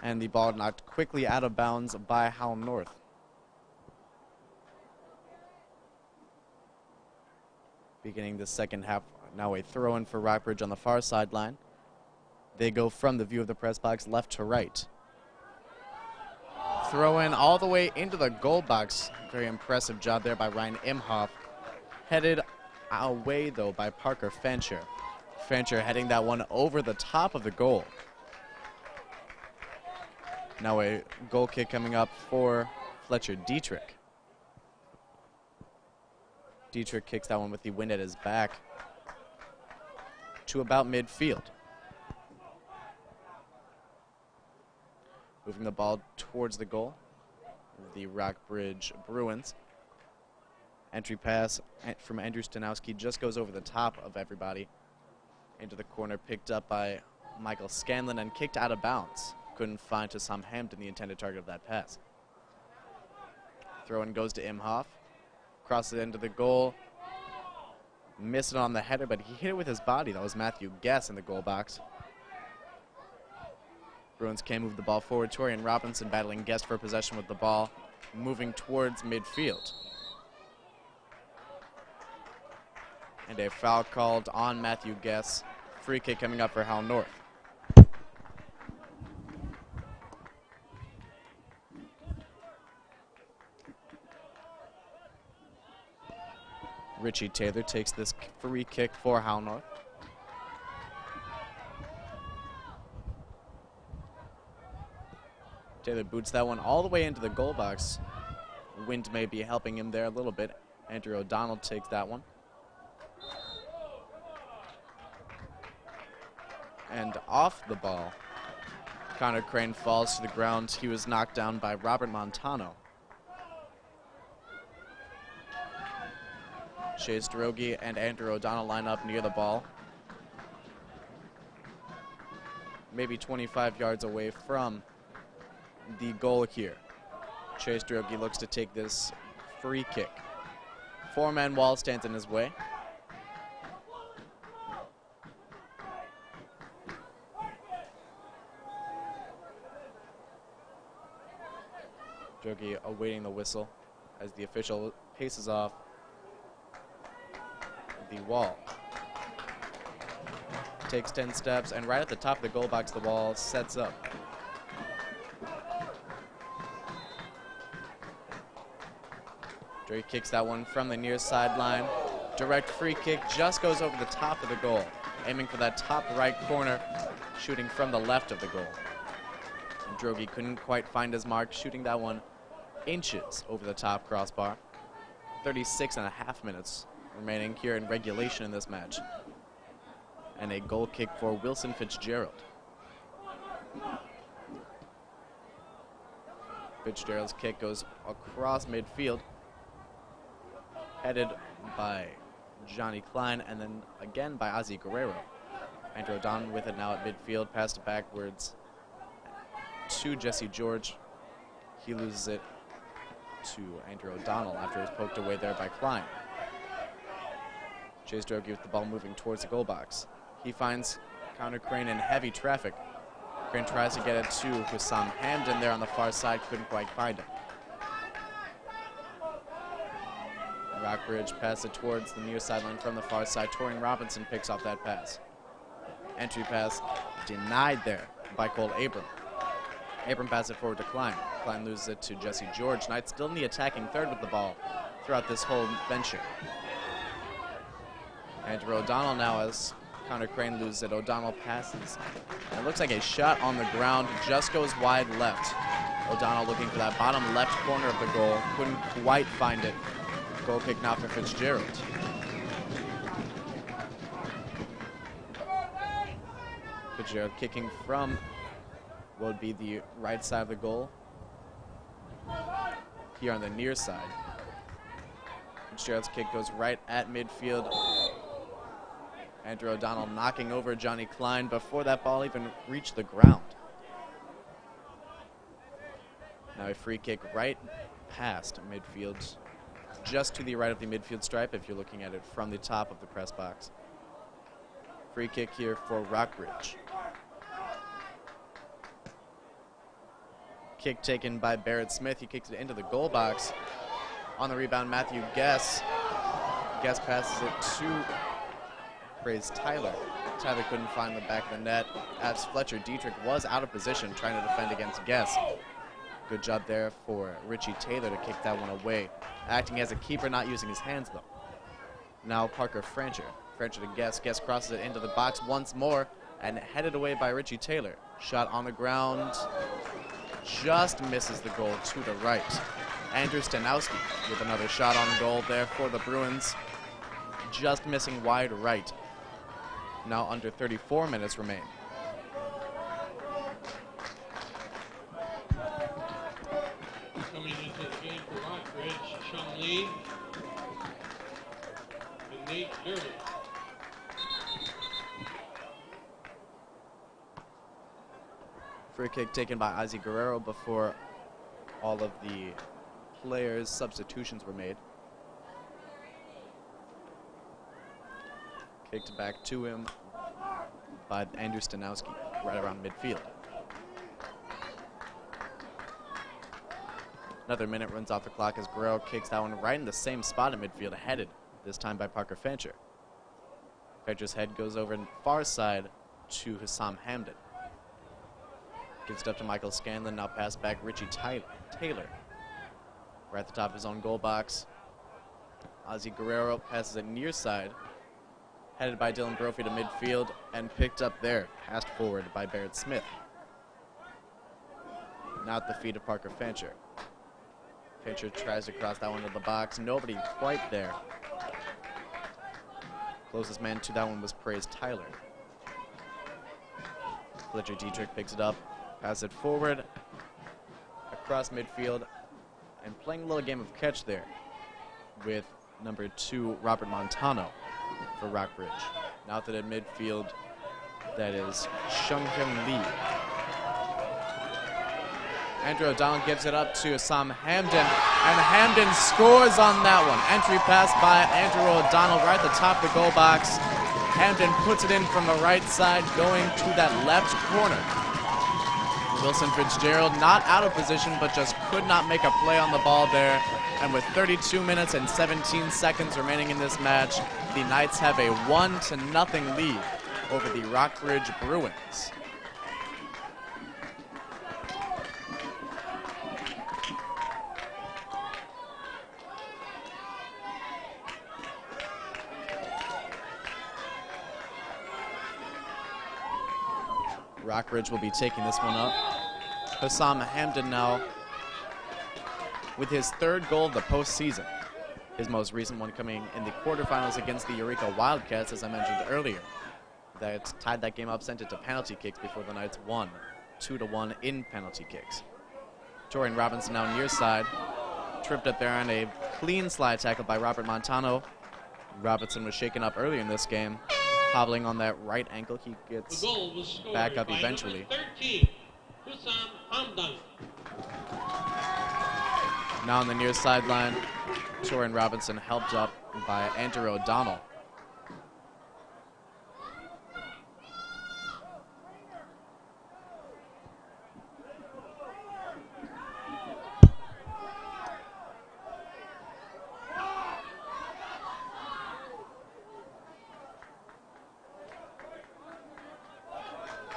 And the ball knocked quickly out of bounds by Howell North. Beginning the second half, now a throw-in for Rockbridge on the far sideline. They go from the view of the press box left to right. throw in all the way into the goal box. Very impressive job there by Ryan Imhoff. Headed away, though, by Parker Fenton. Fenton heading that one over the top of the goal. Now a goal kick coming up for Fletcher Dietrich. Dietrich kicks that one with the wind at his back to about midfield. Moving the ball towards the goal, the Rockbridge Bruins. Entry pass from Andrew Stanowski just goes over the top of everybody into the corner, picked up by Michael Scanlon and kicked out of bounds. Couldn't find Tassam Hampton, the intended target of that pass. Throw-in goes to Imhoff. Crosses it into the goal. Missed it on the header, but he hit it with his body. That was Matthew Guess in the goal box. Bruins can't move the ball forward. Torian Robinson battling Guest for possession with the ball, moving towards midfield. And a foul called on Matthew Guess. Free kick coming up for Howell North. Richie Taylor takes this free kick for Howell North. Taylor boots that one all the way into the goal box. Wind may be helping him there a little bit. Andrew O'Donnell takes that one. And off the ball, Connor Crane falls to the ground. He was knocked down by Robert Montano. Chase Drogi and Andrew O'Donnell line up near the ball. Maybe 25 yards away from the goal here. Chase Drogi looks to take this free kick. Four-man wall stands in his way. Drogi awaiting the whistle as the official paces off the wall. Takes 10 steps, and right at the top of the goal box, the wall sets up. Drake kicks that one from the near sideline. Direct free kick just goes over the top of the goal. Aiming for that top right corner, shooting from the left of the goal. And Drogi couldn't quite find his mark, shooting that one inches over the top crossbar. 36.5 minutes remaining here in regulation in this match. And a goal kick for Wilson Fitzgerald. Fitzgerald's kick goes across midfield, headed by Johnny Klein and then again by Ozzy Guerrero. Andrew O'Donnell with it now at midfield, passed it backwards to Jesse George. He loses it to Andrew O'Donnell after it was poked away there by Klein. Chase Drogi with the ball moving towards the goal box. He finds Connor Crane in heavy traffic. Crane tries to get it to Hussam Hamden there on the far side, couldn't quite find him. Rockbridge passes it towards the near sideline from the far side. Torian Robinson picks off that pass. Entry pass denied there by Cole Abram. Abram passes it forward to Klein. Klein loses it to Jesse George. Knight still in the attacking third with the ball throughout this whole venture. Andrew O'Donnell now as Connor Crane loses it. O'Donnell passes. And it looks like a shot on the ground, just goes wide left. O'Donnell looking for that bottom left corner of the goal. Couldn't quite find it. Goal kick now for Fitzgerald. Fitzgerald kicking from what would be the right side of the goal. Here on the near side. Fitzgerald's kick goes right at midfield. Andrew O'Donnell knocking over Johnny Klein before that ball even reached the ground. Now a free kick right past midfield, just to the right of the midfield stripe if you're looking at it from the top of the press box. Free kick here for Rockbridge. Kick taken by Barrett Smith. He kicks it into the goal box. On the rebound, Matthew Guess. Guess passes it to Praise Tyler. Tyler couldn't find the back of the net as Fletcher Dietrich was out of position trying to defend against Guess. Good job there for Richie Taylor to kick that one away. Acting as a keeper, not using his hands though. Now Parker Francher. Francher to Guest. Guest crosses it into the box once more and headed away by Richie Taylor. Shot on the ground. Just misses the goal to the right. Andrew Stanowski with another shot on goal there for the Bruins. Just missing wide right. Now under 34 minutes remain. Coming into the game for Rockbridge, Chung Lee and Nate Durbin. Free kick taken by Ozzie Guerrero before all of the players' substitutions were made. Kicked back to him by Andrew Stanowski, right around midfield. Another minute runs off the clock as Guerrero kicks that one right in the same spot in midfield, headed this time by Parker Fancher. Fancher's head goes over in far side to Hussam Hamden. Gives it up to Michael Scanlon, now pass back Richie Taylor. Right at the top of his own goal box. Ozzie Guerrero passes it near side, headed by Dylan Brophy to midfield, and picked up there, passed forward by Barrett Smith. Now at the feet of Parker Fancher. Fancher tries to cross that one to the box, nobody quite there. Closest man to that one was Praise Tyler. Fletcher Dietrich picks it up, passes it forward, across midfield, and playing a little game of catch there with number 2, Robert Montano for Rockbridge. Now that at midfield, that is Shung Hyun Lee. Andrew O'Donnell gives it up to Sam Hamden, and Hamden scores on that one. Entry pass by Andrew O'Donnell right at the top of the goal box. Hamden puts it in from the right side, going to that left corner. Wilson Fitzgerald not out of position, but just could not make a play on the ball there. And with 32 minutes and 17 seconds remaining in this match, the Knights have a 1-0 lead over the Rockbridge Bruins. Rockbridge will be taking this one up. Hussam Hamden now with his 3rd goal of the postseason. His most recent one coming in the quarterfinals against the Eureka Wildcats, as I mentioned earlier. That tied that game up, sent it to penalty kicks before the Knights won 2-1 in penalty kicks. Torian Robinson now near side. Tripped up there on a clean slide tackle by Robert Montano. Robinson was shaken up earlier in this game. Hobbling on that right ankle, he gets back up eventually. 13, Hussam Hamdan. Now on the near sideline, Torian Robinson helped up by Andrew O'Donnell.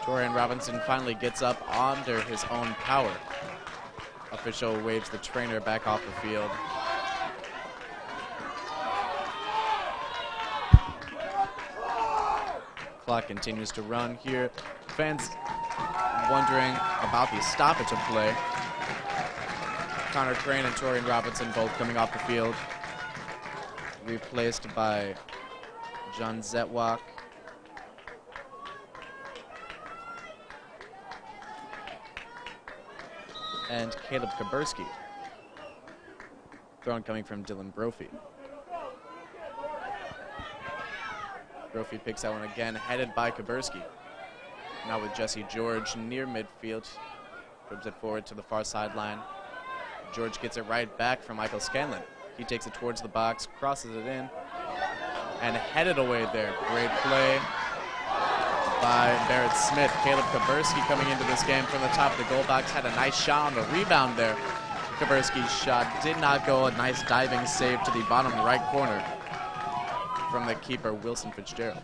Torian Robinson finally gets up under his own power. Official waves the trainer back off the field. Clock continues to run here. Fans wondering about the stoppage of play. Connor Crane and Torian Robinson both coming off the field. Replaced by John Zetwak. And Caleb Kaburski. Thrown coming from Dylan Brophy. Brophy picks that one again, headed by Kaburski. Now with Jesse George near midfield. Dribbles it forward to the far sideline. George gets it right back from Michael Scanlon. He takes it towards the box, crosses it in, and headed away there. Great play by Barrett Smith. Caleb Kaburski coming into this game from the top of the goal box, had a nice shot on the rebound there. Kaburski's shot did not go. A nice diving save to the bottom right corner from the keeper, Wilson Fitzgerald.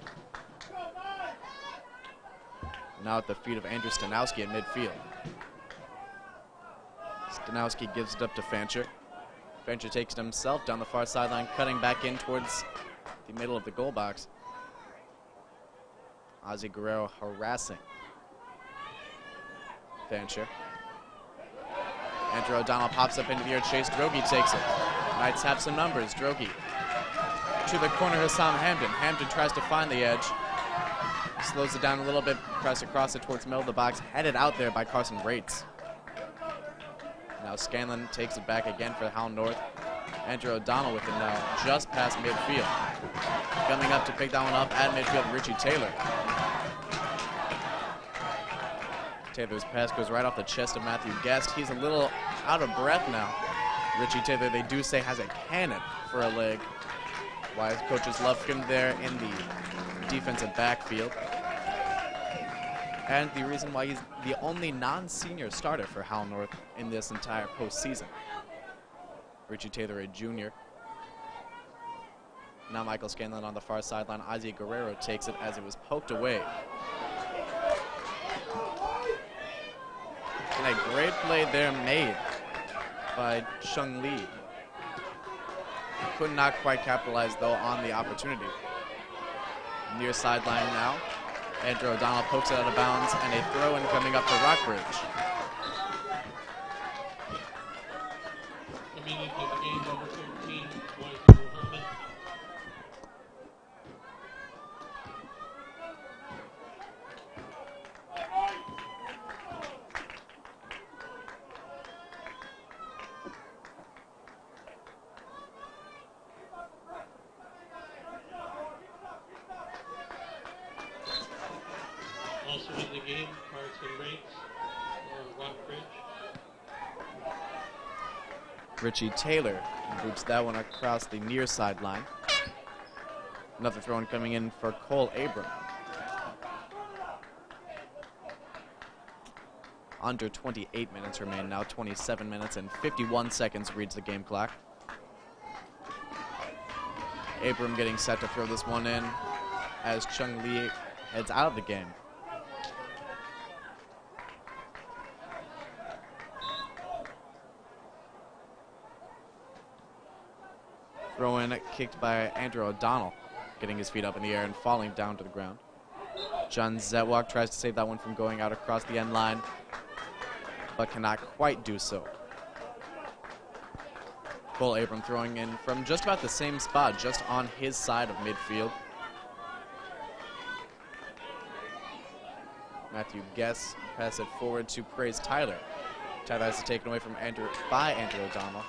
Now at the feet of Andrew Stanowski at midfield. Stanowski gives it up to Fancher. Fancher takes it himself down the far sideline, cutting back in towards the middle of the goal box. Ozzie Guerrero harassing Fancher. Andrew O'Donnell pops up into the air. Chase Droege takes it. Knights have some numbers. Droege to the corner. Hassam Hamden. Hamden tries to find the edge. Slows it down a little bit. Tries to cross it towards the middle of the box. Headed out there by Carson Rates. Now Scanlon takes it back again for Howell North. Andrew O'Donnell with it now just past midfield. Coming up to pick that one up at midfield, Richie Taylor. Taylor's pass goes right off the chest of Matthew Guest. He's a little out of breath now. Richie Taylor, they do say, has a cannon for a leg. Why his coaches love him there in the defensive backfield. And the reason why he's the only non-senior starter for Howell North in this entire postseason. Richie Taylor, a junior. Now Michael Scanlon on the far sideline. Ozzie Guerrero takes it as it was poked away. And a great play there made by Chung Lee. Could not quite capitalize, though, on the opportunity. Near sideline now. Andrew O'Donnell pokes it out of bounds, and a throw-in coming up for Rockbridge. Immediately the game number 13 was Herman. Also in the game, Carson Rates for Rockbridge. Richie Taylor boots that one across the near sideline. Another throw-in coming in for Cole Abram. Under 28 minutes remain now. 27 minutes and 51 seconds reads the game clock. Abram getting set to throw this one in as Chung Lee heads out of the game. Throw-in kicked by Andrew O'Donnell, getting his feet up in the air and falling down to the ground. John Zetwalk tries to save that one from going out across the end line, but cannot quite do so. Cole Abram throwing in from just about the same spot, just on his side of midfield. Matthew Guess pass it forward to Praise Tyler. Tyler has to take it away from Andrew O'Donnell.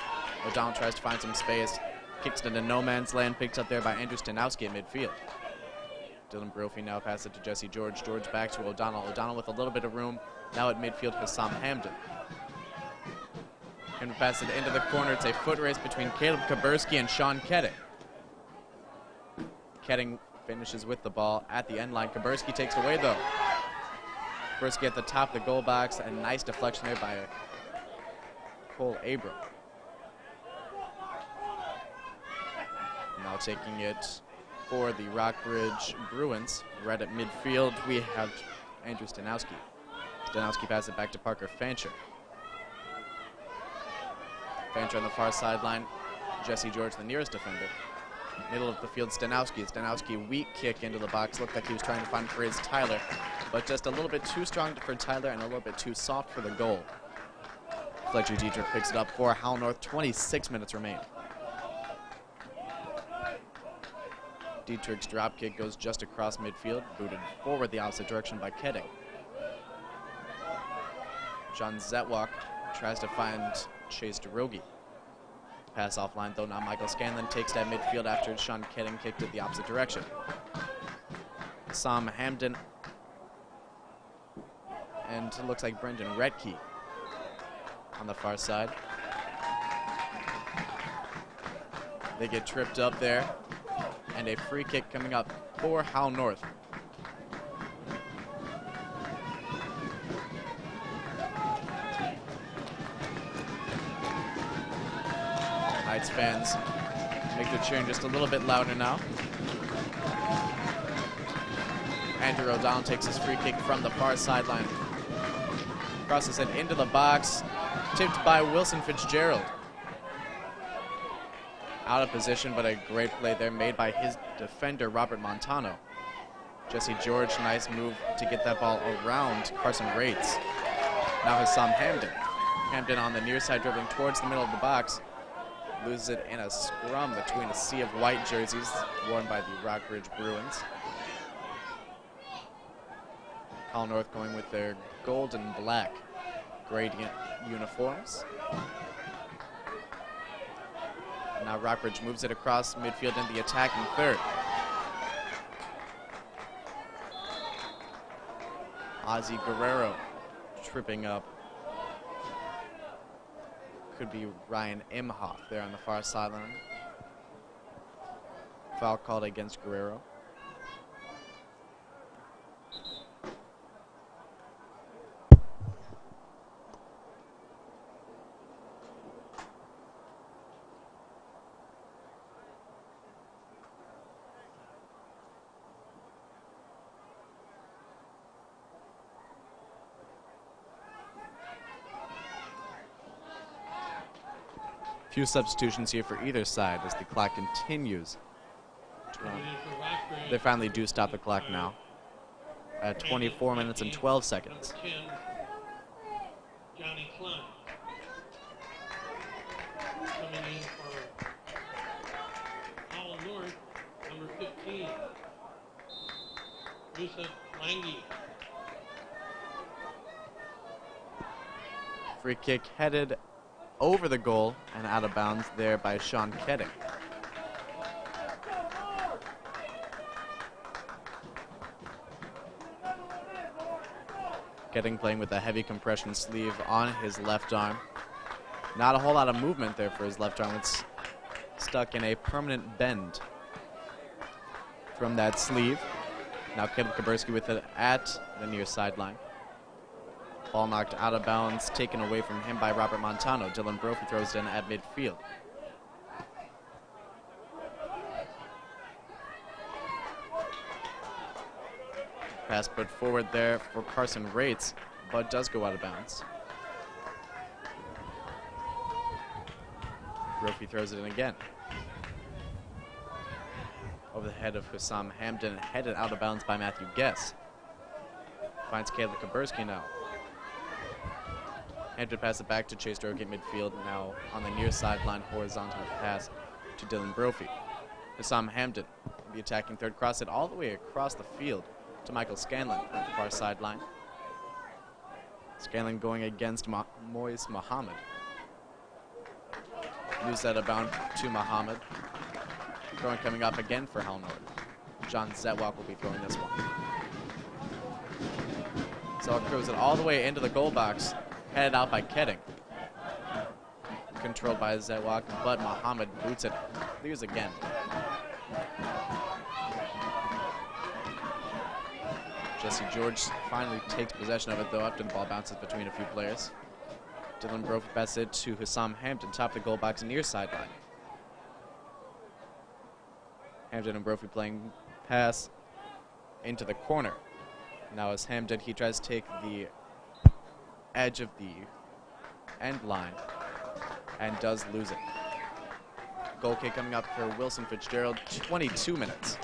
O'Donnell tries to find some space. Kicks it into no man's land, picked up there by Andrew Stanowski at midfield. Dylan Brophy now passes it to Jesse George. George back to O'Donnell. O'Donnell with a little bit of room. Now at midfield, Hassam Hamden. And pass it into the corner. It's a foot race between Caleb Kaburski and Sean Ketting. Ketting finishes with the ball at the end line. Kaburski takes it away, though. Kaburski at the top of the goal box. A nice deflection there by Cole Abram. Now taking it for the Rockbridge Bruins. Right at midfield, we have Andrew Stanowski. Stanowski passes it back to Parker Fancher. Fancher on the far sideline. Jesse George, the nearest defender. Middle of the field, Stanowski. Stanowski, weak kick into the box. Looked like he was trying to find Praise Tyler, but just a little bit too strong for Tyler and a little bit too soft for the goal. Fletcher Dietrich picks it up for Howell North. 26 minutes remain. Dietrich's drop kick goes just across midfield, booted forward the opposite direction by Ketting. John Zetwalk tries to find Chase Droege. Pass offline, though now Michael Scanlon takes that midfield after Sean Ketting kicked it the opposite direction. Sam Hamden. And it looks like Brendan Retke on the far side. They get tripped up there. And a free kick coming up for Howell North. Knights fans make the cheering just a little bit louder now. Andrew O'Donnell takes his free kick from the far sideline. Crosses it into the box. tipped by Wilson Fitzgerald. Out of position, but a great play there made by his defender, Robert Montano. Jesse George, nice move to get that ball around Carson Rates. Now Hussam Hamden. Hamden on the near side, dribbling towards the middle of the box. Loses it in a scrum between a sea of white jerseys worn by the Rockbridge Bruins. Hull North going with their gold and black gradient uniforms. Now Rockbridge moves it across midfield in the attacking third. Ozzy Guerrero tripping up. Could be Ryan Imhoff there on the far sideline. Foul called against Guerrero. Few substitutions here for either side as the clock continues. They finally do stop the clock now at 24 minutes and 12 seconds. Johnny Klein coming in for Hull North, number 15. Yusuf Langi. Free kick headed over the goal and out of bounds there by Sean Ketting. Ketting playing with a heavy compression sleeve on his left arm. Not a whole lot of movement there for his left arm. It's stuck in a permanent bend from that sleeve. Now Caleb Kaburski with it at the near sideline. Ball knocked out of bounds, taken away from him by Robert Montano. Dylan Brophy throws it in at midfield. Pass put forward there for Carson Rates, but does go out of bounds. Brophy throws it in again. Over the head of Hussam Hamden, headed out of bounds by Matthew Guess. Finds Caleb Kaburski now. Hamden passes it back to Chase Droge at midfield, now on the near sideline, horizontal pass to Dylan Brophy. Hussam Hamden, the attacking third, cross it all the way across the field to Michael Scanlon at the far sideline. Scanlon going against Moise Mohammed. Lose that about to Mohammed. Throwing coming up again for Hull North. John Zetwalk will be throwing this one. So it throws it all the way into the goal box. Headed out by Ketting. Controlled by Zetwalk, but Mohammed boots it. Clears again. Jesse George finally takes possession of it, though after the ball bounces between a few players. Dylan Brophy passes it to Hussam Hamden, top of the goal box, near sideline. Hamden and Brophy playing pass into the corner. Now as Hamden, he tries to take the edge of the end line and does lose it. Goal kick coming up for Wilson Fitzgerald, 22 minutes.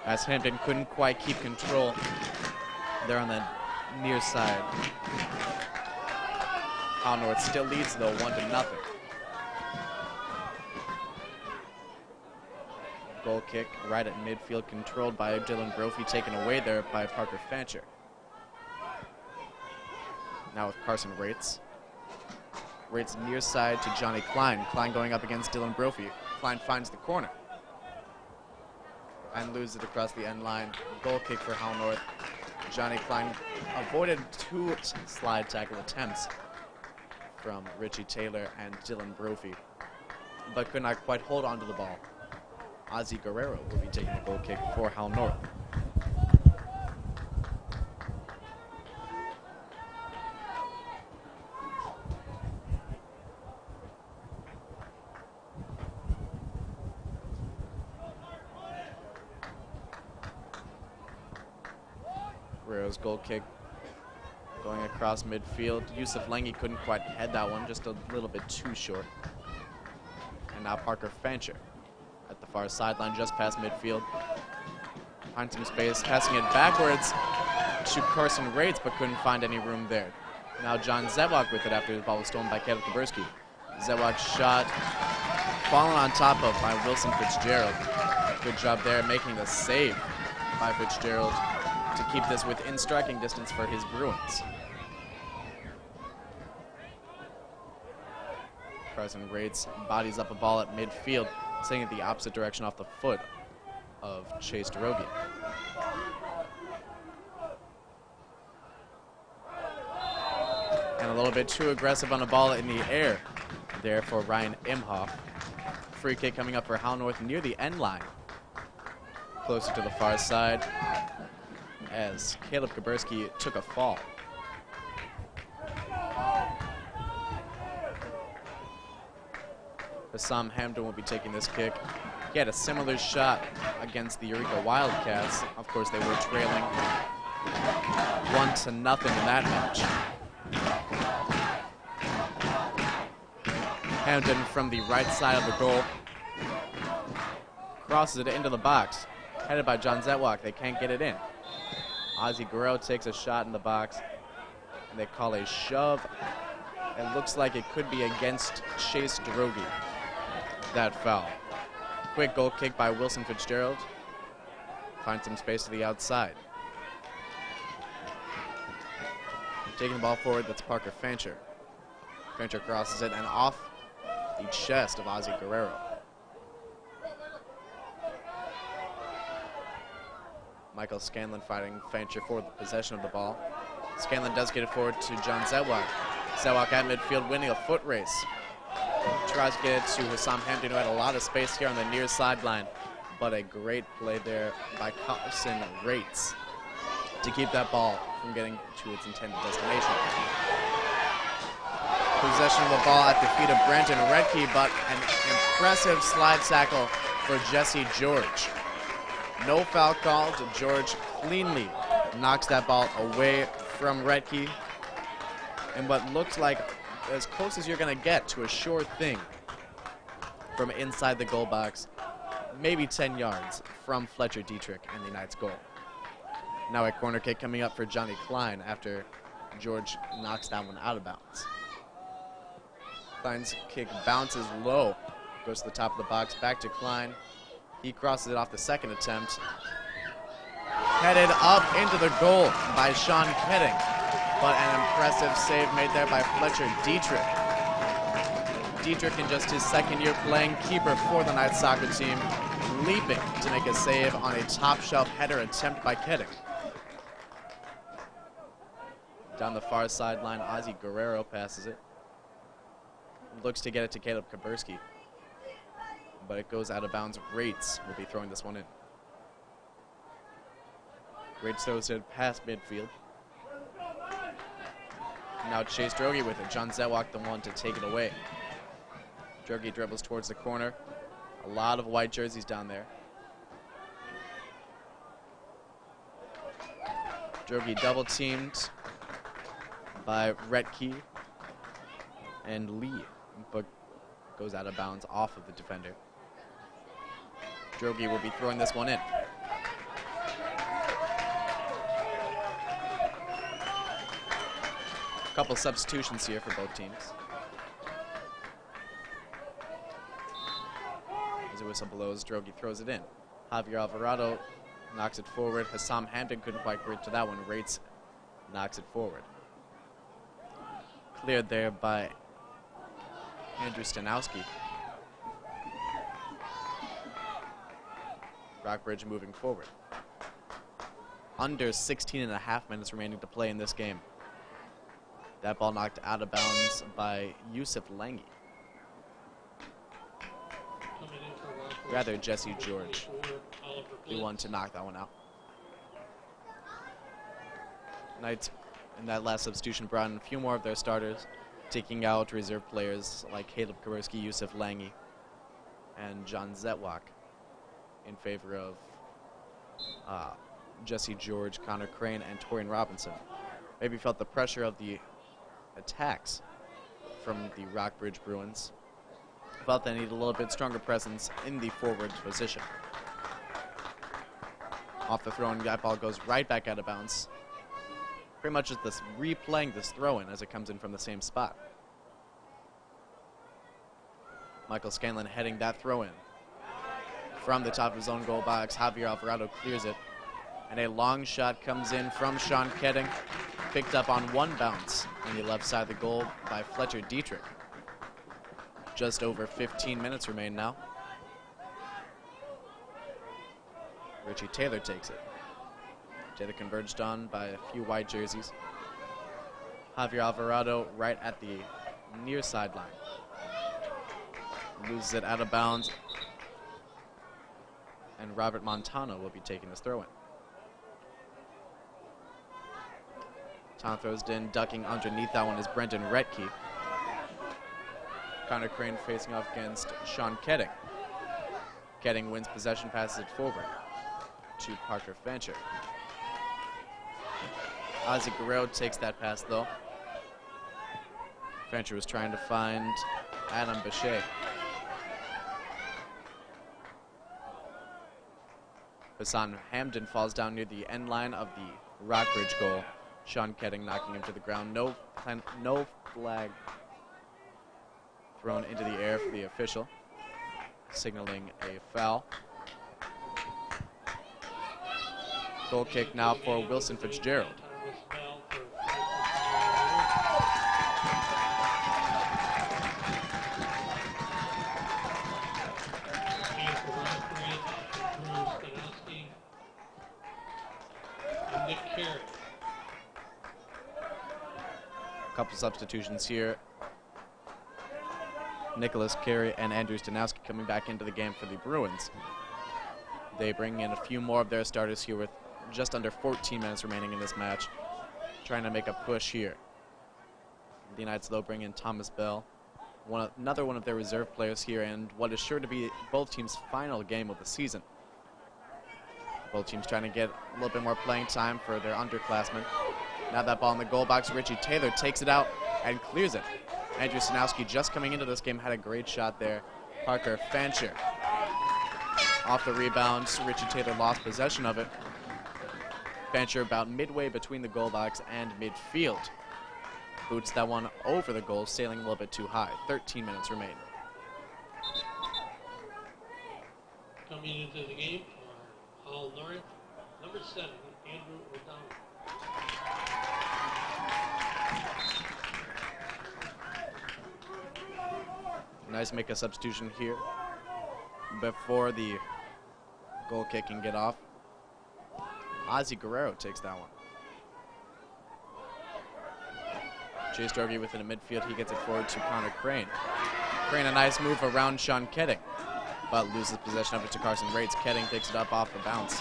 As Hamden couldn't quite keep control there on the near side. Hull North still leads though 1-0. Goal kick right at midfield, controlled by Dylan Brophy, taken away there by Parker Fancher. Now with Carson Rates. Rates near side to Johnny Klein. Klein going up against Dylan Brophy. Klein finds the corner and loses it across the end line. Goal kick for Hull North. Johnny Klein avoided two slide tackle attempts from Richie Taylor and Dylan Brophy, but could not quite hold onto the ball. Ozzy Guerrero will be taking the goal kick for Hull North. Guerrero's goal Going across midfield. Yusuf Lengi couldn't quite head that one, just a little bit too short. And now Parker Fancher at the far sideline, just past midfield. Finds some space, passing it backwards to Carson Rates, but couldn't find any room there. Now John Zewak with it after the ball was stolen by Caleb Kaburski. Zewak's shot fallen on top of by Wilson Fitzgerald. Good job there making the save by Fitzgerald to keep this within striking distance for his Bruins. Carson Rates bodies up a ball at midfield, sending it the opposite direction off the foot of Chase Drogi. And a little bit too aggressive on the ball in the air there for Ryan Imhoff. Free kick coming up for Howell North near the end line. Closer to the far side as Caleb Kaburski took a fall. Hassam Hamdan will be taking this kick. He had a similar shot against the Eureka Wildcats. Of course, they were trailing 1-0 in that match. Hamdan from the right side of the goal crosses it into the box. Headed by John Zetwak. They can't get it in. Ozzy Guerrero takes a shot in the box, and they call a shove. It looks like it could be against Chase Drogi, that foul. Quick goal kick by Wilson Fitzgerald. Finds some space to the outside. Taking the ball forward, that's Parker Fancher. Fancher crosses it and off the chest of Ozzy Guerrero. Michael Scanlon fighting Fancher for the possession of the ball. Scanlon does get it forward to John Zewak. Zewak at midfield winning a foot race. Tries to get it to Hassam Hamdan, who had a lot of space here on the near sideline. But a great play there by Carson Rates to keep that ball from getting to its intended destination. Possession of the ball at the feet of Brandon Redkey, but an impressive slide tackle for Jesse George. No foul called. George cleanly knocks that ball away from Redkey in what looks like as close as you're going to get to a sure thing from inside the goal box, maybe 10 yards from Fletcher Dietrich and the Knights' goal. Now a corner kick coming up for Johnny Klein after George knocks that one out of bounds. Klein's kick bounces low, goes to the top of the box, back to Klein. He crosses it off the second attempt. Headed up into the goal by Sean Ketting, but an impressive save made there by Fletcher Dietrich. Dietrich, in just his second year playing keeper for the Knights soccer team, leaping to make a save on a top-shelf header attempt by Ketting. Down the far sideline, Ozzy Guerrero passes it. Looks to get it to Caleb Kaburski, but it goes out of bounds. Rates will be throwing this one in. Rates throws it past midfield. Now Chase Drogi with it. John Zewak the one to take it away. Drogi dribbles towards the corner. A lot of white jerseys down there. Drogi double teamed by Redkey and Lee, but goes out of bounds off of the defender. Drogi will be throwing this one in. A couple substitutions here for both teams. As the whistle blows, Drogi throws it in. Javier Alvarado knocks it forward. Hassam Hamdan couldn't quite get to that one. Rates knocks it forward. Cleared there by Andrew Stanowski. Rockbridge moving forward. Under 16.5 minutes remaining to play in this game. That ball knocked out of bounds by Yusuf Lengi. Rather, Jesse George, the one to knock that one out. Knights in that last substitution brought in a few more of their starters, taking out reserve players like Caleb Kaburski, Yusuf Lengi, and John Zetwak in favor of Jesse George, Connor Crane, and Torian Robinson. maybe felt the pressure of the attacks from the Rockbridge Bruins. Felt they needed a little bit stronger presence in the forward position. Off the throw, and that ball goes right back out of bounds. Pretty much just this replaying this throw-in as it comes in from the same spot. Michael Scanlon heading that throw-in. From the top of his own goal box, Javier Alvarado clears it. And a long shot comes in from Sean Ketting, picked up on one bounce on the left side of the goal by Fletcher Dietrich. Just over 15 minutes remain now. Richie Taylor takes it. Taylor converged on by a few white jerseys. Javier Alvarado right at the near sideline. Loses it out of bounds. And Robert Montano will be taking this throw-in. Montano throws it in, ducking underneath that one is Brendan Retke. Connor Crane facing off against Sean Ketting. Ketting wins possession, passes it forward to Parker Fancher. Ozzie Guerrero takes that pass though. Fancher was trying to find Adam Bechet. Hassan Hamden falls down near the end line of the Rockbridge goal. Sean Ketting knocking him to the ground. No flag thrown into the air for the official, signaling a foul. Goal kick now for Wilson Fitzgerald. Couple substitutions here. Nicholas Carey and Andrew Stanowski coming back into the game for the Bruins. They bring in a few more of their starters here with just under 14 minutes remaining in this match, trying to make a push here. The Knights, though, bring in Thomas Bell, another one of their reserve players here, and what is sure to be both teams' final game of the season. Both teams trying to get a little bit more playing time for their underclassmen. Now that ball in the goal box, Richie Taylor takes it out and clears it. Andrew Stanowski just coming into this game had a great shot there. Parker Fancher off the rebound. Richie Taylor lost possession of it. Fancher about midway between the goal box and midfield. Boots that one over the goal, sailing a little bit too high. 13 minutes remain. Coming into the game for Hull North, number 7, Andrew O'Donnell. Nice make a substitution here before the goal kick can get off. Ozzie Guerrero takes that one. Chase Droege within the midfield. He gets it forward to Connor Crane. Crane, a nice move around Sean Ketting, but loses possession of it to Carson Rates. Ketting picks it up off the bounce.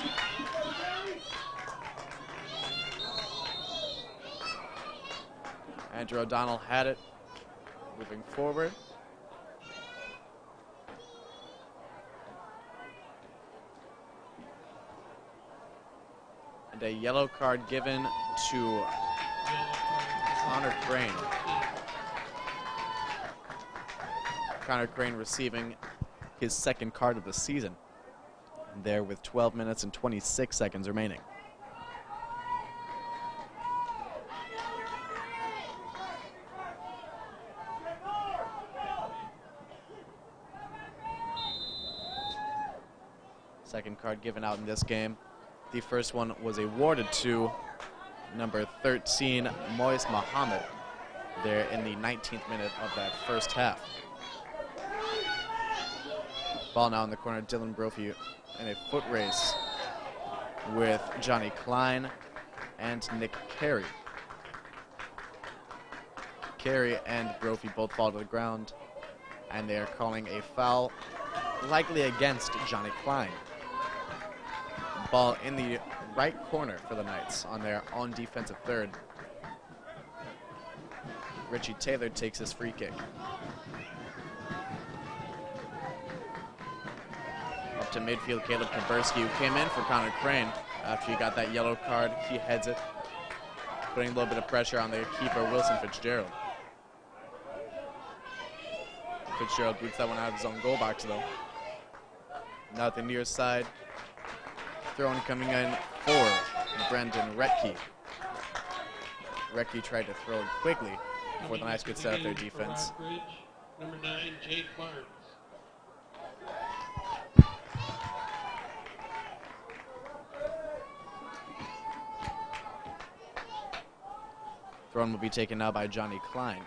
Andrew O'Donnell had it, moving forward. And a yellow card given to Connor Crane. Connor Crane receiving his second card of the season. And there with 12 minutes and 26 seconds remaining. Second card given out in this game. The first one was awarded to number 13, Moise Mohammed, there in the 19th minute of that first half. Ball now in the corner, Dylan Brophy in a foot race with Johnny Klein and Nick Carey. Carey and Brophy both fall to the ground, and they are calling a foul, likely against Johnny Klein. Ball in the right corner for the Knights on their own defensive third. Richie Taylor takes his free kick. Up to midfield, Caleb Kaburski, who came in for Connor Crane after he got that yellow card. He heads it. putting a little bit of pressure on the keeper, Wilson Fitzgerald. Fitzgerald boots that one out of his own goal box, though. Now at the near side, throwing coming in for Brendan Retke. Retke tried to throw it quickly before the Knights could set up their defense. Bridge, number 9, Jake Barnes. Thrown will be taken now by Johnny Klein.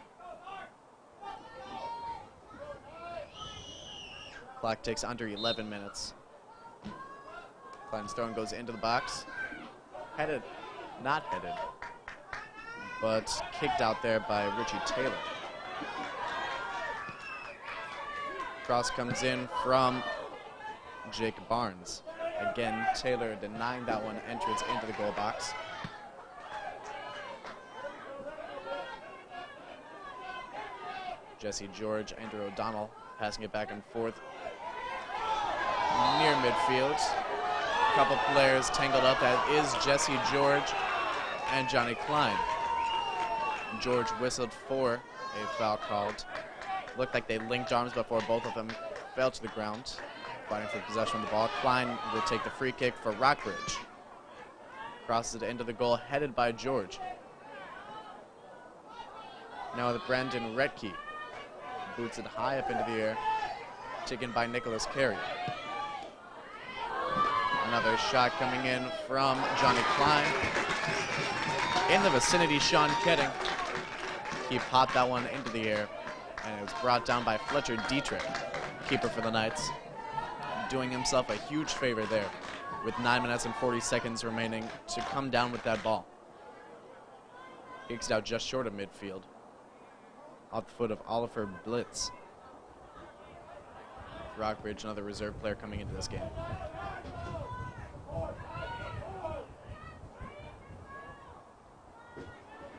Clock ticks under 11 minutes. Klein's throw goes into the box. Headed, not headed, but kicked out there by Richie Taylor. Cross comes in from Jake Barnes. Again, Taylor denying that one entrance into the goal box. Jesse George, Andrew O'Donnell passing it back and forth near midfield. A couple players tangled up. That is Jesse George and Johnny Klein. George whistled for a foul called. Looked like they linked arms before both of them fell to the ground, fighting for possession of the ball. Klein will take the free kick for Rockbridge. Crosses it into the goal, headed by George. Now with Brandon Retke. Boots it high up into the air, taken by Nicholas Carey. Another shot coming in from Johnny Klein. In the vicinity, Sean Ketting. He popped that one into the air, and it was brought down by Fletcher Dietrich, keeper for the Knights, doing himself a huge favor there with 9 minutes and 40 seconds remaining to come down with that ball. Kicks it out just short of midfield, off the foot of Oliver Blitz. Rockbridge, another reserve player coming into this game.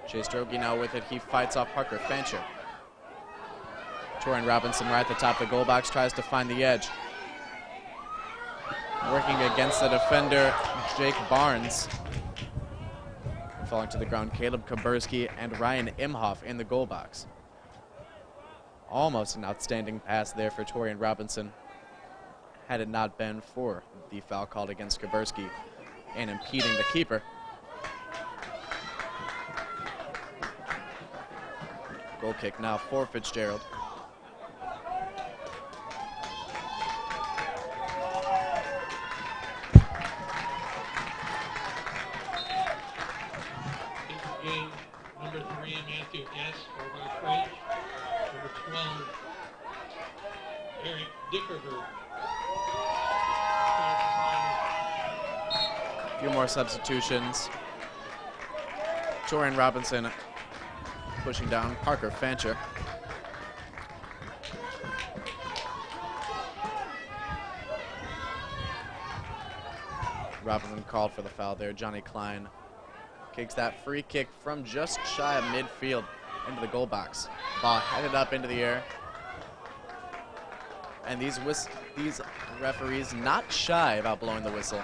Chase Droege now with it. He fights off Parker Fancher. Torian Robinson right at the top of the goal box tries to find the edge. Working against the defender, Jake Barnes. Falling to the ground, Caleb Kaburski and Ryan Imhoff in the goal box. Almost an outstanding pass there for Torian Robinson, had it not been for the foul called against Kaburski and impeding the keeper. Goal kick now for Fitzgerald. Game number 3, Matthew S. for Rockbridge. Number 12, Eric Dickerberg. A few more substitutions. Torian Robinson pushing down Parker Fancher. Robinson called for the foul there. Johnny Klein kicks that free kick from just shy of midfield into the goal box. Ball headed up into the air. And these referees not shy about blowing the whistle.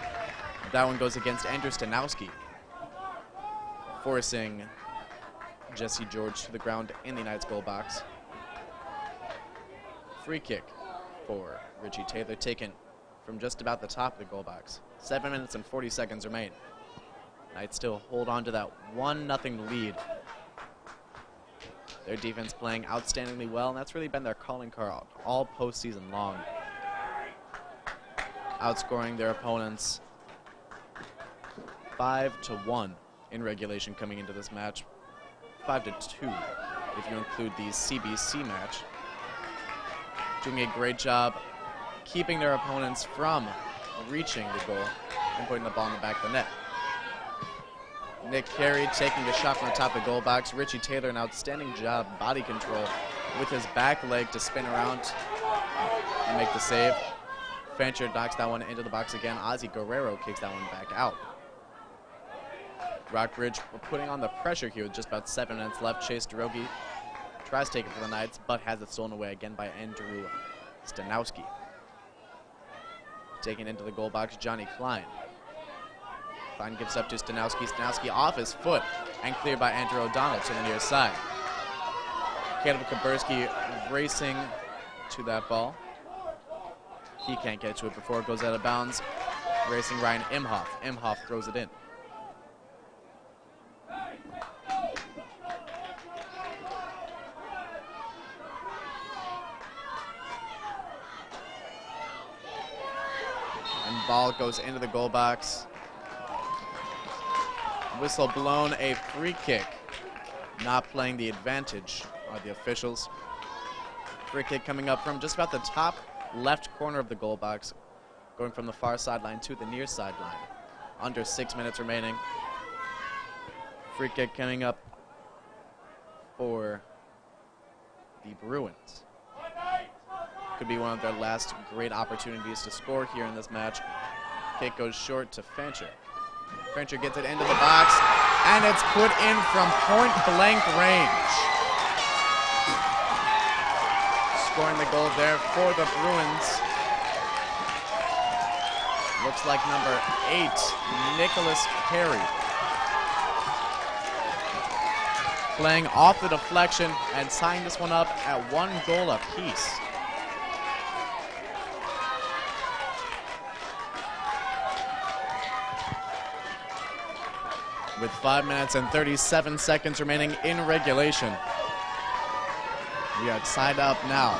That one goes against Andrew Stanowski, forcing Jesse George to the ground in the Knights goal box. Free kick for Richie Taylor, taken from just about the top of the goal box. 7 minutes and 40 seconds remain. Knights still hold on to that 1-0 lead. Their defense playing outstandingly well, and that's really been their calling card all postseason long. Outscoring their opponents 5-1 in regulation coming into this match. 5-2 if you include the CBC match. Doing a great job keeping their opponents from reaching the goal and putting the ball in the back of the net. Nick Carey taking the shot from the top of the goal box. Richie Taylor, an outstanding job, body control with his back leg to spin around and make the save. Fancher knocks that one into the box again. Ozzy Guerrero kicks that one back out. Rockbridge putting on the pressure here with just about 7 minutes left. Chase Droege tries to take it for the Knights, but has it stolen away again by Andrew Stanowski. Taken into the goal box, Johnny Klein. Klein gives up to Stanowski. Stanowski off his foot and cleared by Andrew O'Donnell to the near side. Caleb Kaburski racing to that ball. He can't get to it before it goes out of bounds. Racing Ryan Imhoff. Imhoff throws it in. And ball goes into the goal box. Whistle blown, a free kick. Not playing the advantage are the officials. Free kick coming up from just about the top left corner of the goal box, going from the far sideline to the near sideline. Under 6 minutes remaining. Free kick coming up for the Bruins. Could be one of their last great opportunities to score here in this match. Kick goes short to Fancher. Fancher gets it into the box, and it's put in from point-blank range. Scoring the goal there for the Bruins. Looks like number 8, Nicholas Carey. Playing off the deflection and tying this one up at 1 goal apiece. With 5 minutes and 37 seconds remaining in regulation. We are tied up now.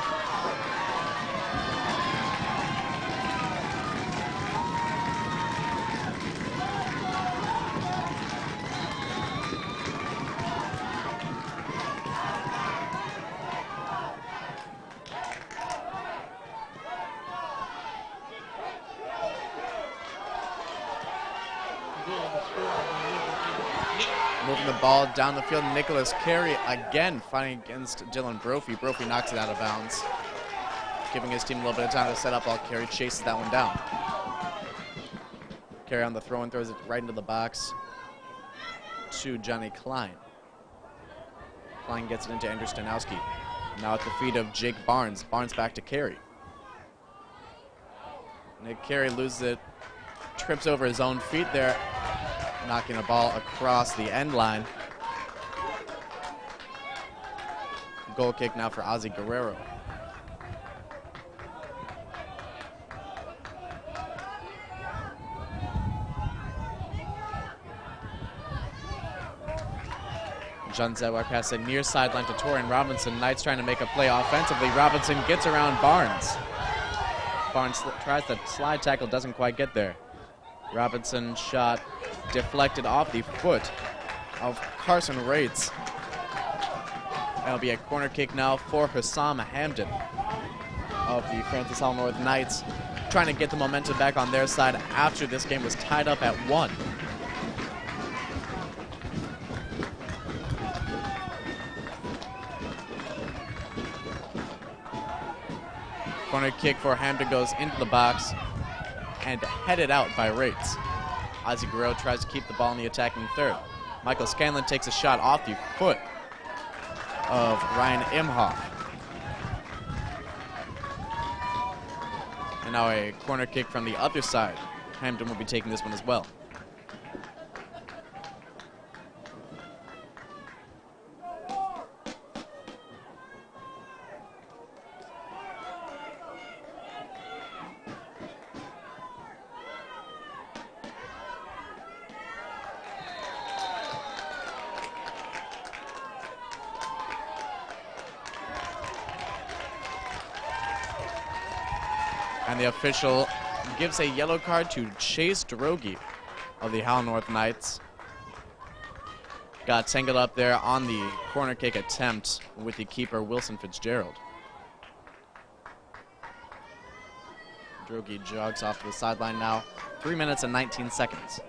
Moving the ball down the field, Nicholas Carey again fighting against Dylan Brophy. Brophy knocks it out of bounds, giving his team a little bit of time to set up while Carey chases that one down. Carey on the throw and throws it right into the box to Johnny Klein. Klein gets it into Andrew Stanowski. Now at the feet of Jake Barnes. Barnes back to Carey. Nick Carey loses it, trips over his own feet there, knocking the ball across the end line. Goal kick now for Ozzy Guerrero. John Zedwak passes it near sideline to Torian Robinson. Knights trying to make a play offensively. Robinson gets around Barnes. Barnes tries the slide tackle, doesn't quite get there. Robinson's shot deflected off the foot of Carson Rates. That'll be a corner kick now for Hussam Hamden of the Francis Hall North Knights, trying to get the momentum back on their side after this game was tied up at 1. Corner kick for Hamden goes into the box and headed out by Rates. Ozzy Guerrero tries to keep the ball in the attacking third. Michael Scanlon takes a shot off the foot of Ryan Imhoff. And now a corner kick from the other side. Hamden will be taking this one as well. And the official gives a yellow card to Chase Droege of the Howell North Knights. Got tangled up there on the corner kick attempt with the keeper, Wilson Fitzgerald. Droege jogs off to the sideline now. 3 minutes and 19 seconds.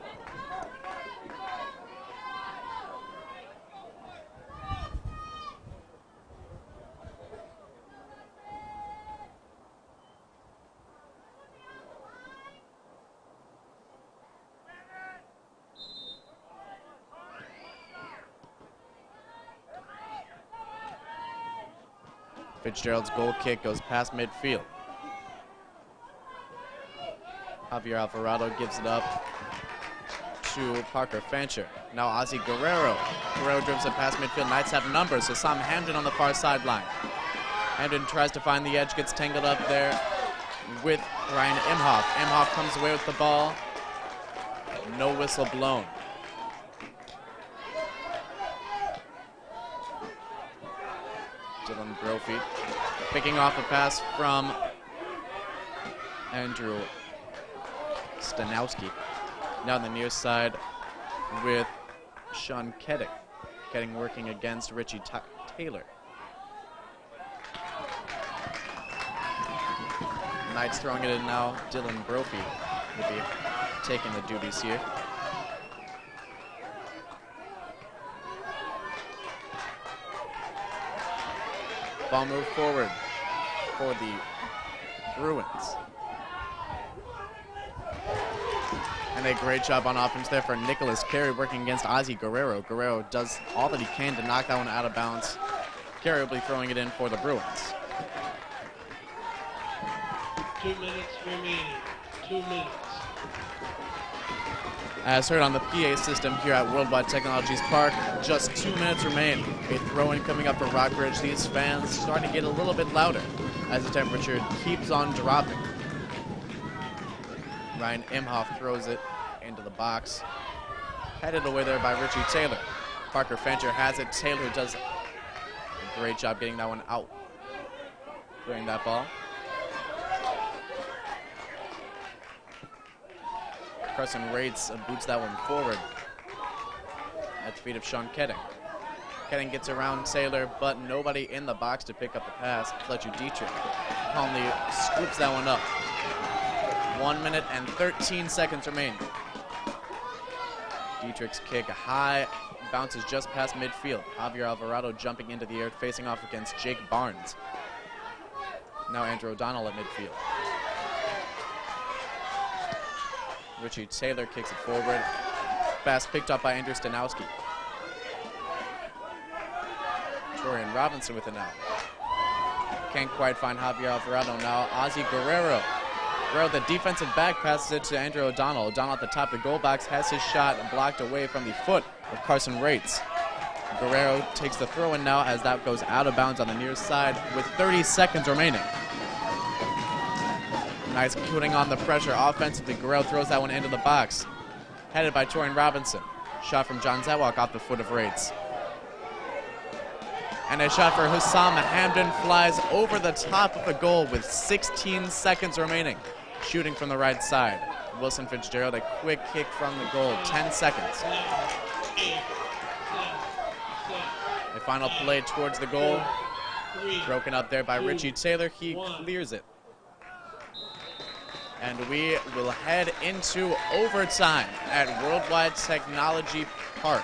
Fitzgerald's goal kick goes past midfield. Javier Alvarado gives it up to Parker Fancher. Now Ozzie Guerrero. Guerrero drives it past midfield. Knights have numbers. Hussam Hamden on the far sideline. Hamden tries to find the edge, gets tangled up there with Ryan Imhoff. Imhoff comes away with the ball. No whistle blown. Dylan Brophy picking off a pass from Andrew Stanowski. Now on the near side with Sean Keddick. Keddick working against Richie Taylor. Knights throwing it in now. Dylan Brophy will be taking the duties here. Ball moved forward for the Bruins. And a great job on offense there for Nicholas Carey working against Ozzie Guerrero. Guerrero does all that he can to knock that one out of bounds. Carey will be throwing it in for the Bruins. 2 minutes remaining. 2 minutes. As heard on the PA system here at Worldwide Technologies Park, just 2 minutes remain. A throw-in coming up for Rockbridge. These fans starting to get a little bit louder as the temperature keeps on dropping. Ryan Imhoff throws it into the box. Headed away there by Richie Taylor. Parker Fancher has it. Taylor does a great job getting that one out. Clearing that ball. Carson Rates boots that one forward at the feet of Sean Keddick. Keddick gets around Taylor, but nobody in the box to pick up the pass. Fletcher Dietrich calmly scoops that one up. 1 minute and 13 seconds remain. Dietrich's kick high, bounces just past midfield. Javier Alvarado jumping into the air, facing off against Jake Barnes. Now Andrew O'Donnell at midfield. Richie Taylor kicks it forward. Pass picked up by Andrew Stanowski. Torian Robinson with it now. Can't quite find Javier Alvarado now. Ozzie Guerrero. Guerrero, the defensive back, passes it to Andrew O'Donnell. O'Donnell at the top of the goal box has his shot blocked away from the foot of Carson Rates. Guerrero takes the throw in now as that goes out of bounds on the near side with 30 seconds remaining. Nice putting on the pressure offensively. Guerrero throws that one into the box. Headed by Torian Robinson. Shot from John Zawak off the foot of Rates. And a shot for Hussam Hamden flies over the top of the goal with 16 seconds remaining. Shooting from the right side. Wilson Fitzgerald, a quick kick from the goal. 10 seconds. A final play towards the goal. Broken up there by Richie Taylor. He clears it. And we will head into overtime at Worldwide Technology Park.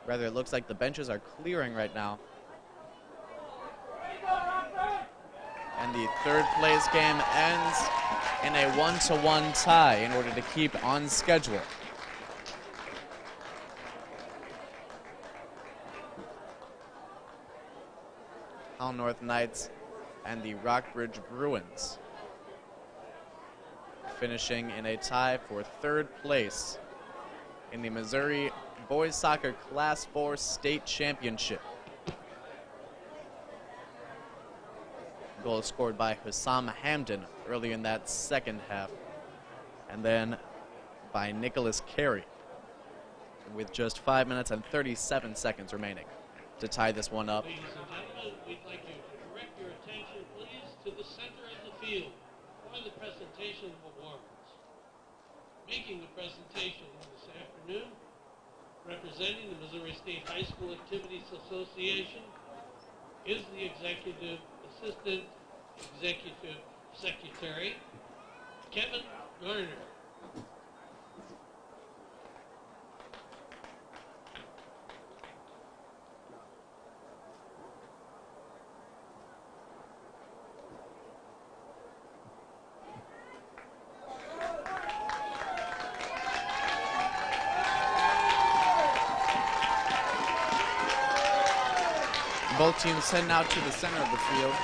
Rather, it looks like the benches are clearing right now. And the third place game ends in a 1-1 tie in order to keep on schedule. Hull North Knights and the Rockbridge Bruins finishing in a tie for third place in the Missouri Boys Soccer Class 4 State Championship. Goal scored by Hussam Hamden early in that second half, and then by Nicholas Carey with just 5 minutes and 37 seconds remaining to tie this one up. Ladies and gentlemen, we'd like you to direct your attention, please, to the center of the field for the presentation of awards. Making the presentation this afternoon, representing the Missouri State High School Activities Association, is the Executive Assistant Executive Secretary, Kevin Garner. Both teams heading out to the center of the field.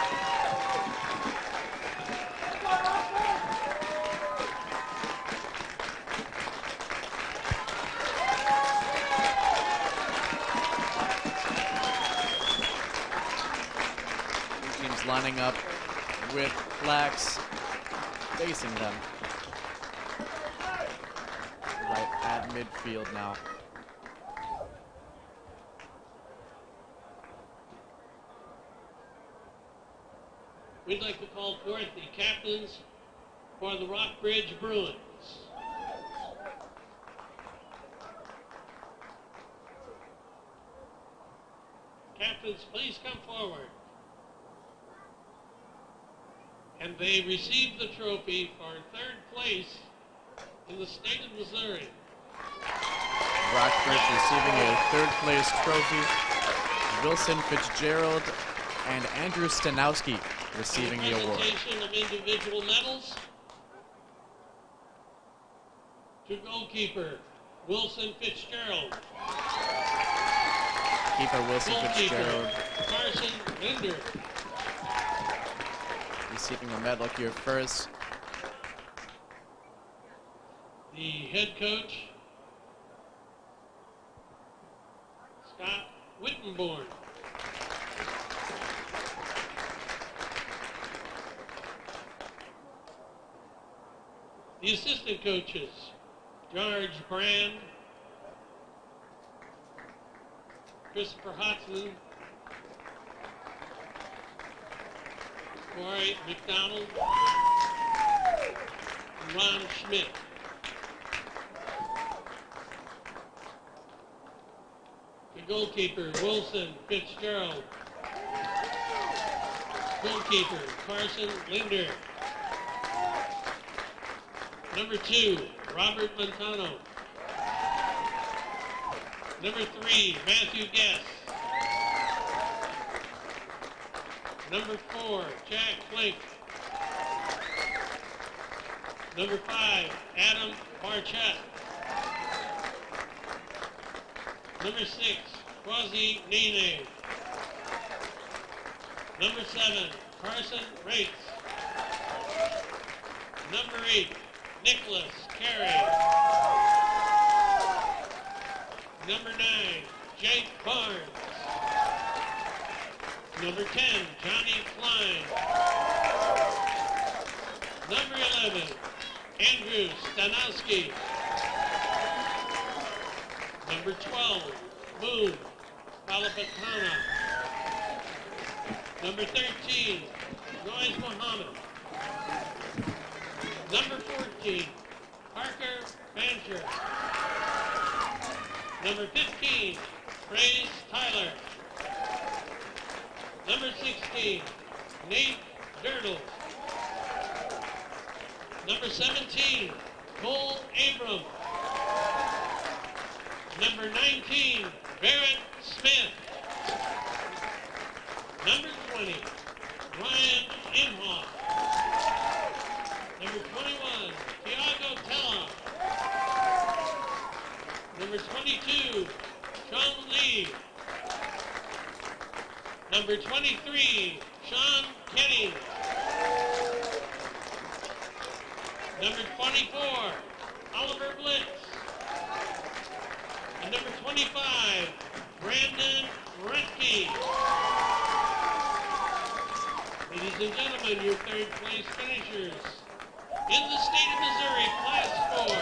Two teams lining up with flags facing them. Right at midfield now. We'd like to call forth the captains for the Rockbridge Bruins. Captains, please come forward. And they received the trophy for third place in the state of Missouri. Rockbridge receiving a third place trophy. Wilson Fitzgerald and Andrew Stanowski receiving the award. Presentation of individual medals to goalkeeper Wilson Fitzgerald. Keeper Wilson Goalkeeper Fitzgerald Carson Linder. receiving a medal here first. The head coach Scott Wittenborn. The assistant coaches, George Brand, Christopher Hodson, Corey McDonald, and Ron Schmidt. The goalkeeper, Wilson Fitzgerald. Goalkeeper, Carson Linder. Number 2, Robert Montano. Number 3, Matthew Guest. Number 4, Jack Flink. Number 5, Adam Barchett. Number 6, Quasi Nene. Number 7, Carson Rates. Number 8, Nicholas Carey. Number 9, Jake Barnes. Number 10, Johnny Klein. Number 11, Andrew Stanowski. Number 12, Moon Palapatana. Number 13, Noise Muhammad. Number 14, Parker Bancher. Number 15, Praise Tyler. Number 16, Nate Dirtle. Number 17, Cole Abram. Number 19, Barrett Smith. Number 20, Ryan Imhoff. Number 21, Tiago Tella. Number 22, Sean Lee. Number 23, Sean Kenny. Number 24, Oliver Blitz. And number 25, Brandon Rentke. Ladies and gentlemen, your third place finishers in the state of Missouri, Class 4.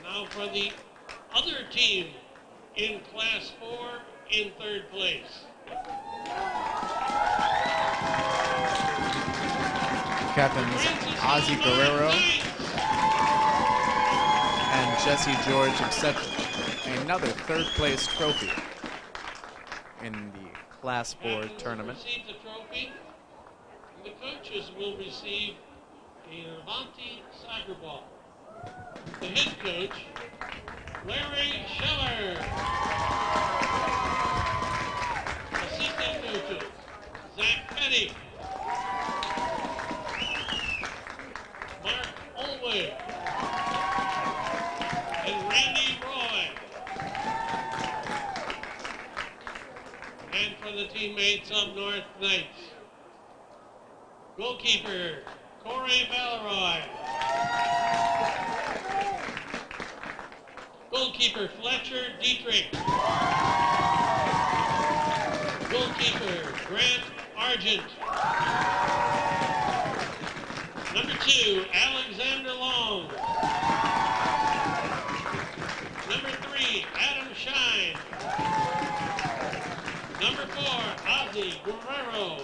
Now for the other team in Class 4 in third place. Captains Ozzie Guerrero and Jesse George accept another third place trophy in the Class 4 tournament. Receive the trophy, and the coaches will receive a Avanti soccer ball. The head coach, Larry Scheller. Assistant coaches, Zach Petty, Mark Olway, and Randy Roy. for the teammates of North Knights. Goalkeeper, Corey Valeroy. Goalkeeper, Fletcher Dietrich. Goalkeeper, Grant Argent. Number 2, Alexander Long. Number 3, Adam Shine. Number 4, Ozzy Guerrero.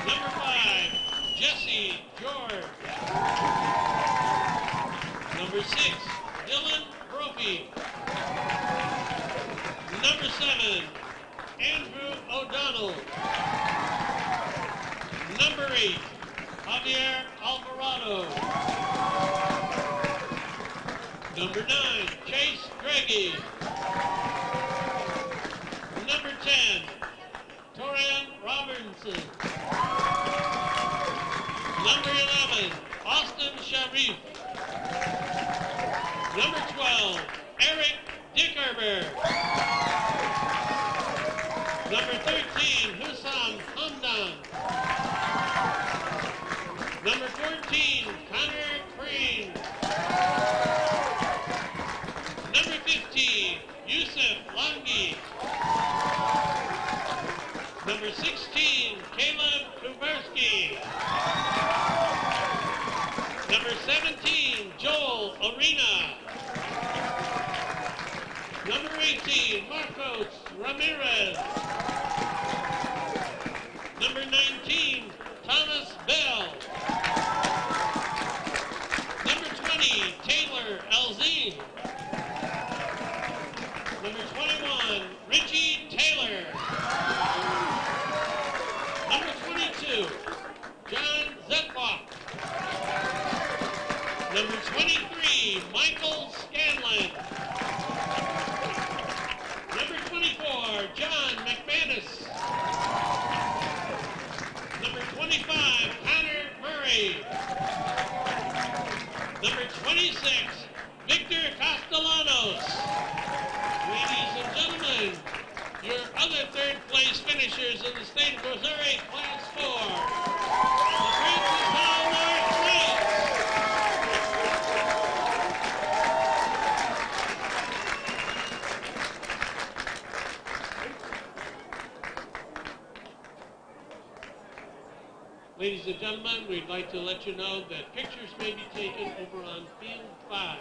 Number 5, Jesse George. Number 6, Dylan Brophy. Number 7, Andrew O'Donnell. Number 8, Javier Alvarado. Number 9, Chase Greggy. Number 10, Torian Robinson. Number 11, Austin Sharif. Number 12, Eric Dickerber. Number 13, Hussam Hamdan. Number 14, Connor Crane. Number 15, Yusuf Langi. Number 16, Caleb Kuberski. Number 17, Joel Arena. Number 18, Marcos Ramirez. Number 19, Thomas Bell. Number 20, Taylor Alzine. Number 21, Richie Taylor. Number 22, John Zetbach. Number 23, Michael Scanlon. Number 24, John McManus. Number 25, Connor Murray. Number 26, Victor Castellanos. Ladies and gentlemen, your other third place finishers in the state of Missouri, Class 4. The Francis Hall North Knights. Ladies and gentlemen, we'd like to let you know that pictures may be taken over on Field 5.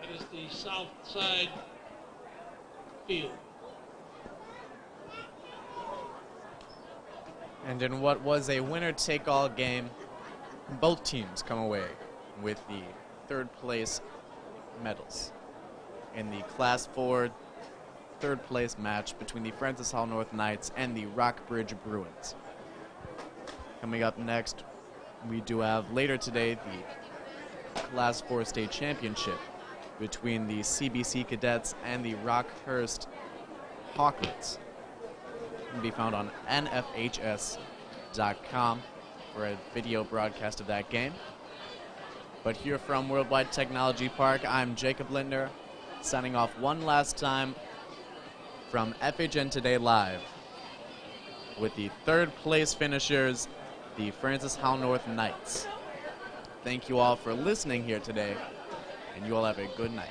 That is the south side field. And in what was a winner-take-all game, both teams come away with the third place medals in the Class 4 third place match between the Francis Hall North Knights and the Rockbridge Bruins. Coming up next, we do have later today the Class 4 state championship between the CBC Cadets and the Rockhurst Hawklets. It can be found on nfhs.com for a video broadcast of that game. But here from Worldwide Technology Park, I'm Jacob Lindner, signing off one last time from FHNtoday Live with the third place finishers, the Francis Hall North Knights. Thank you all for listening here today, and you all have a good night.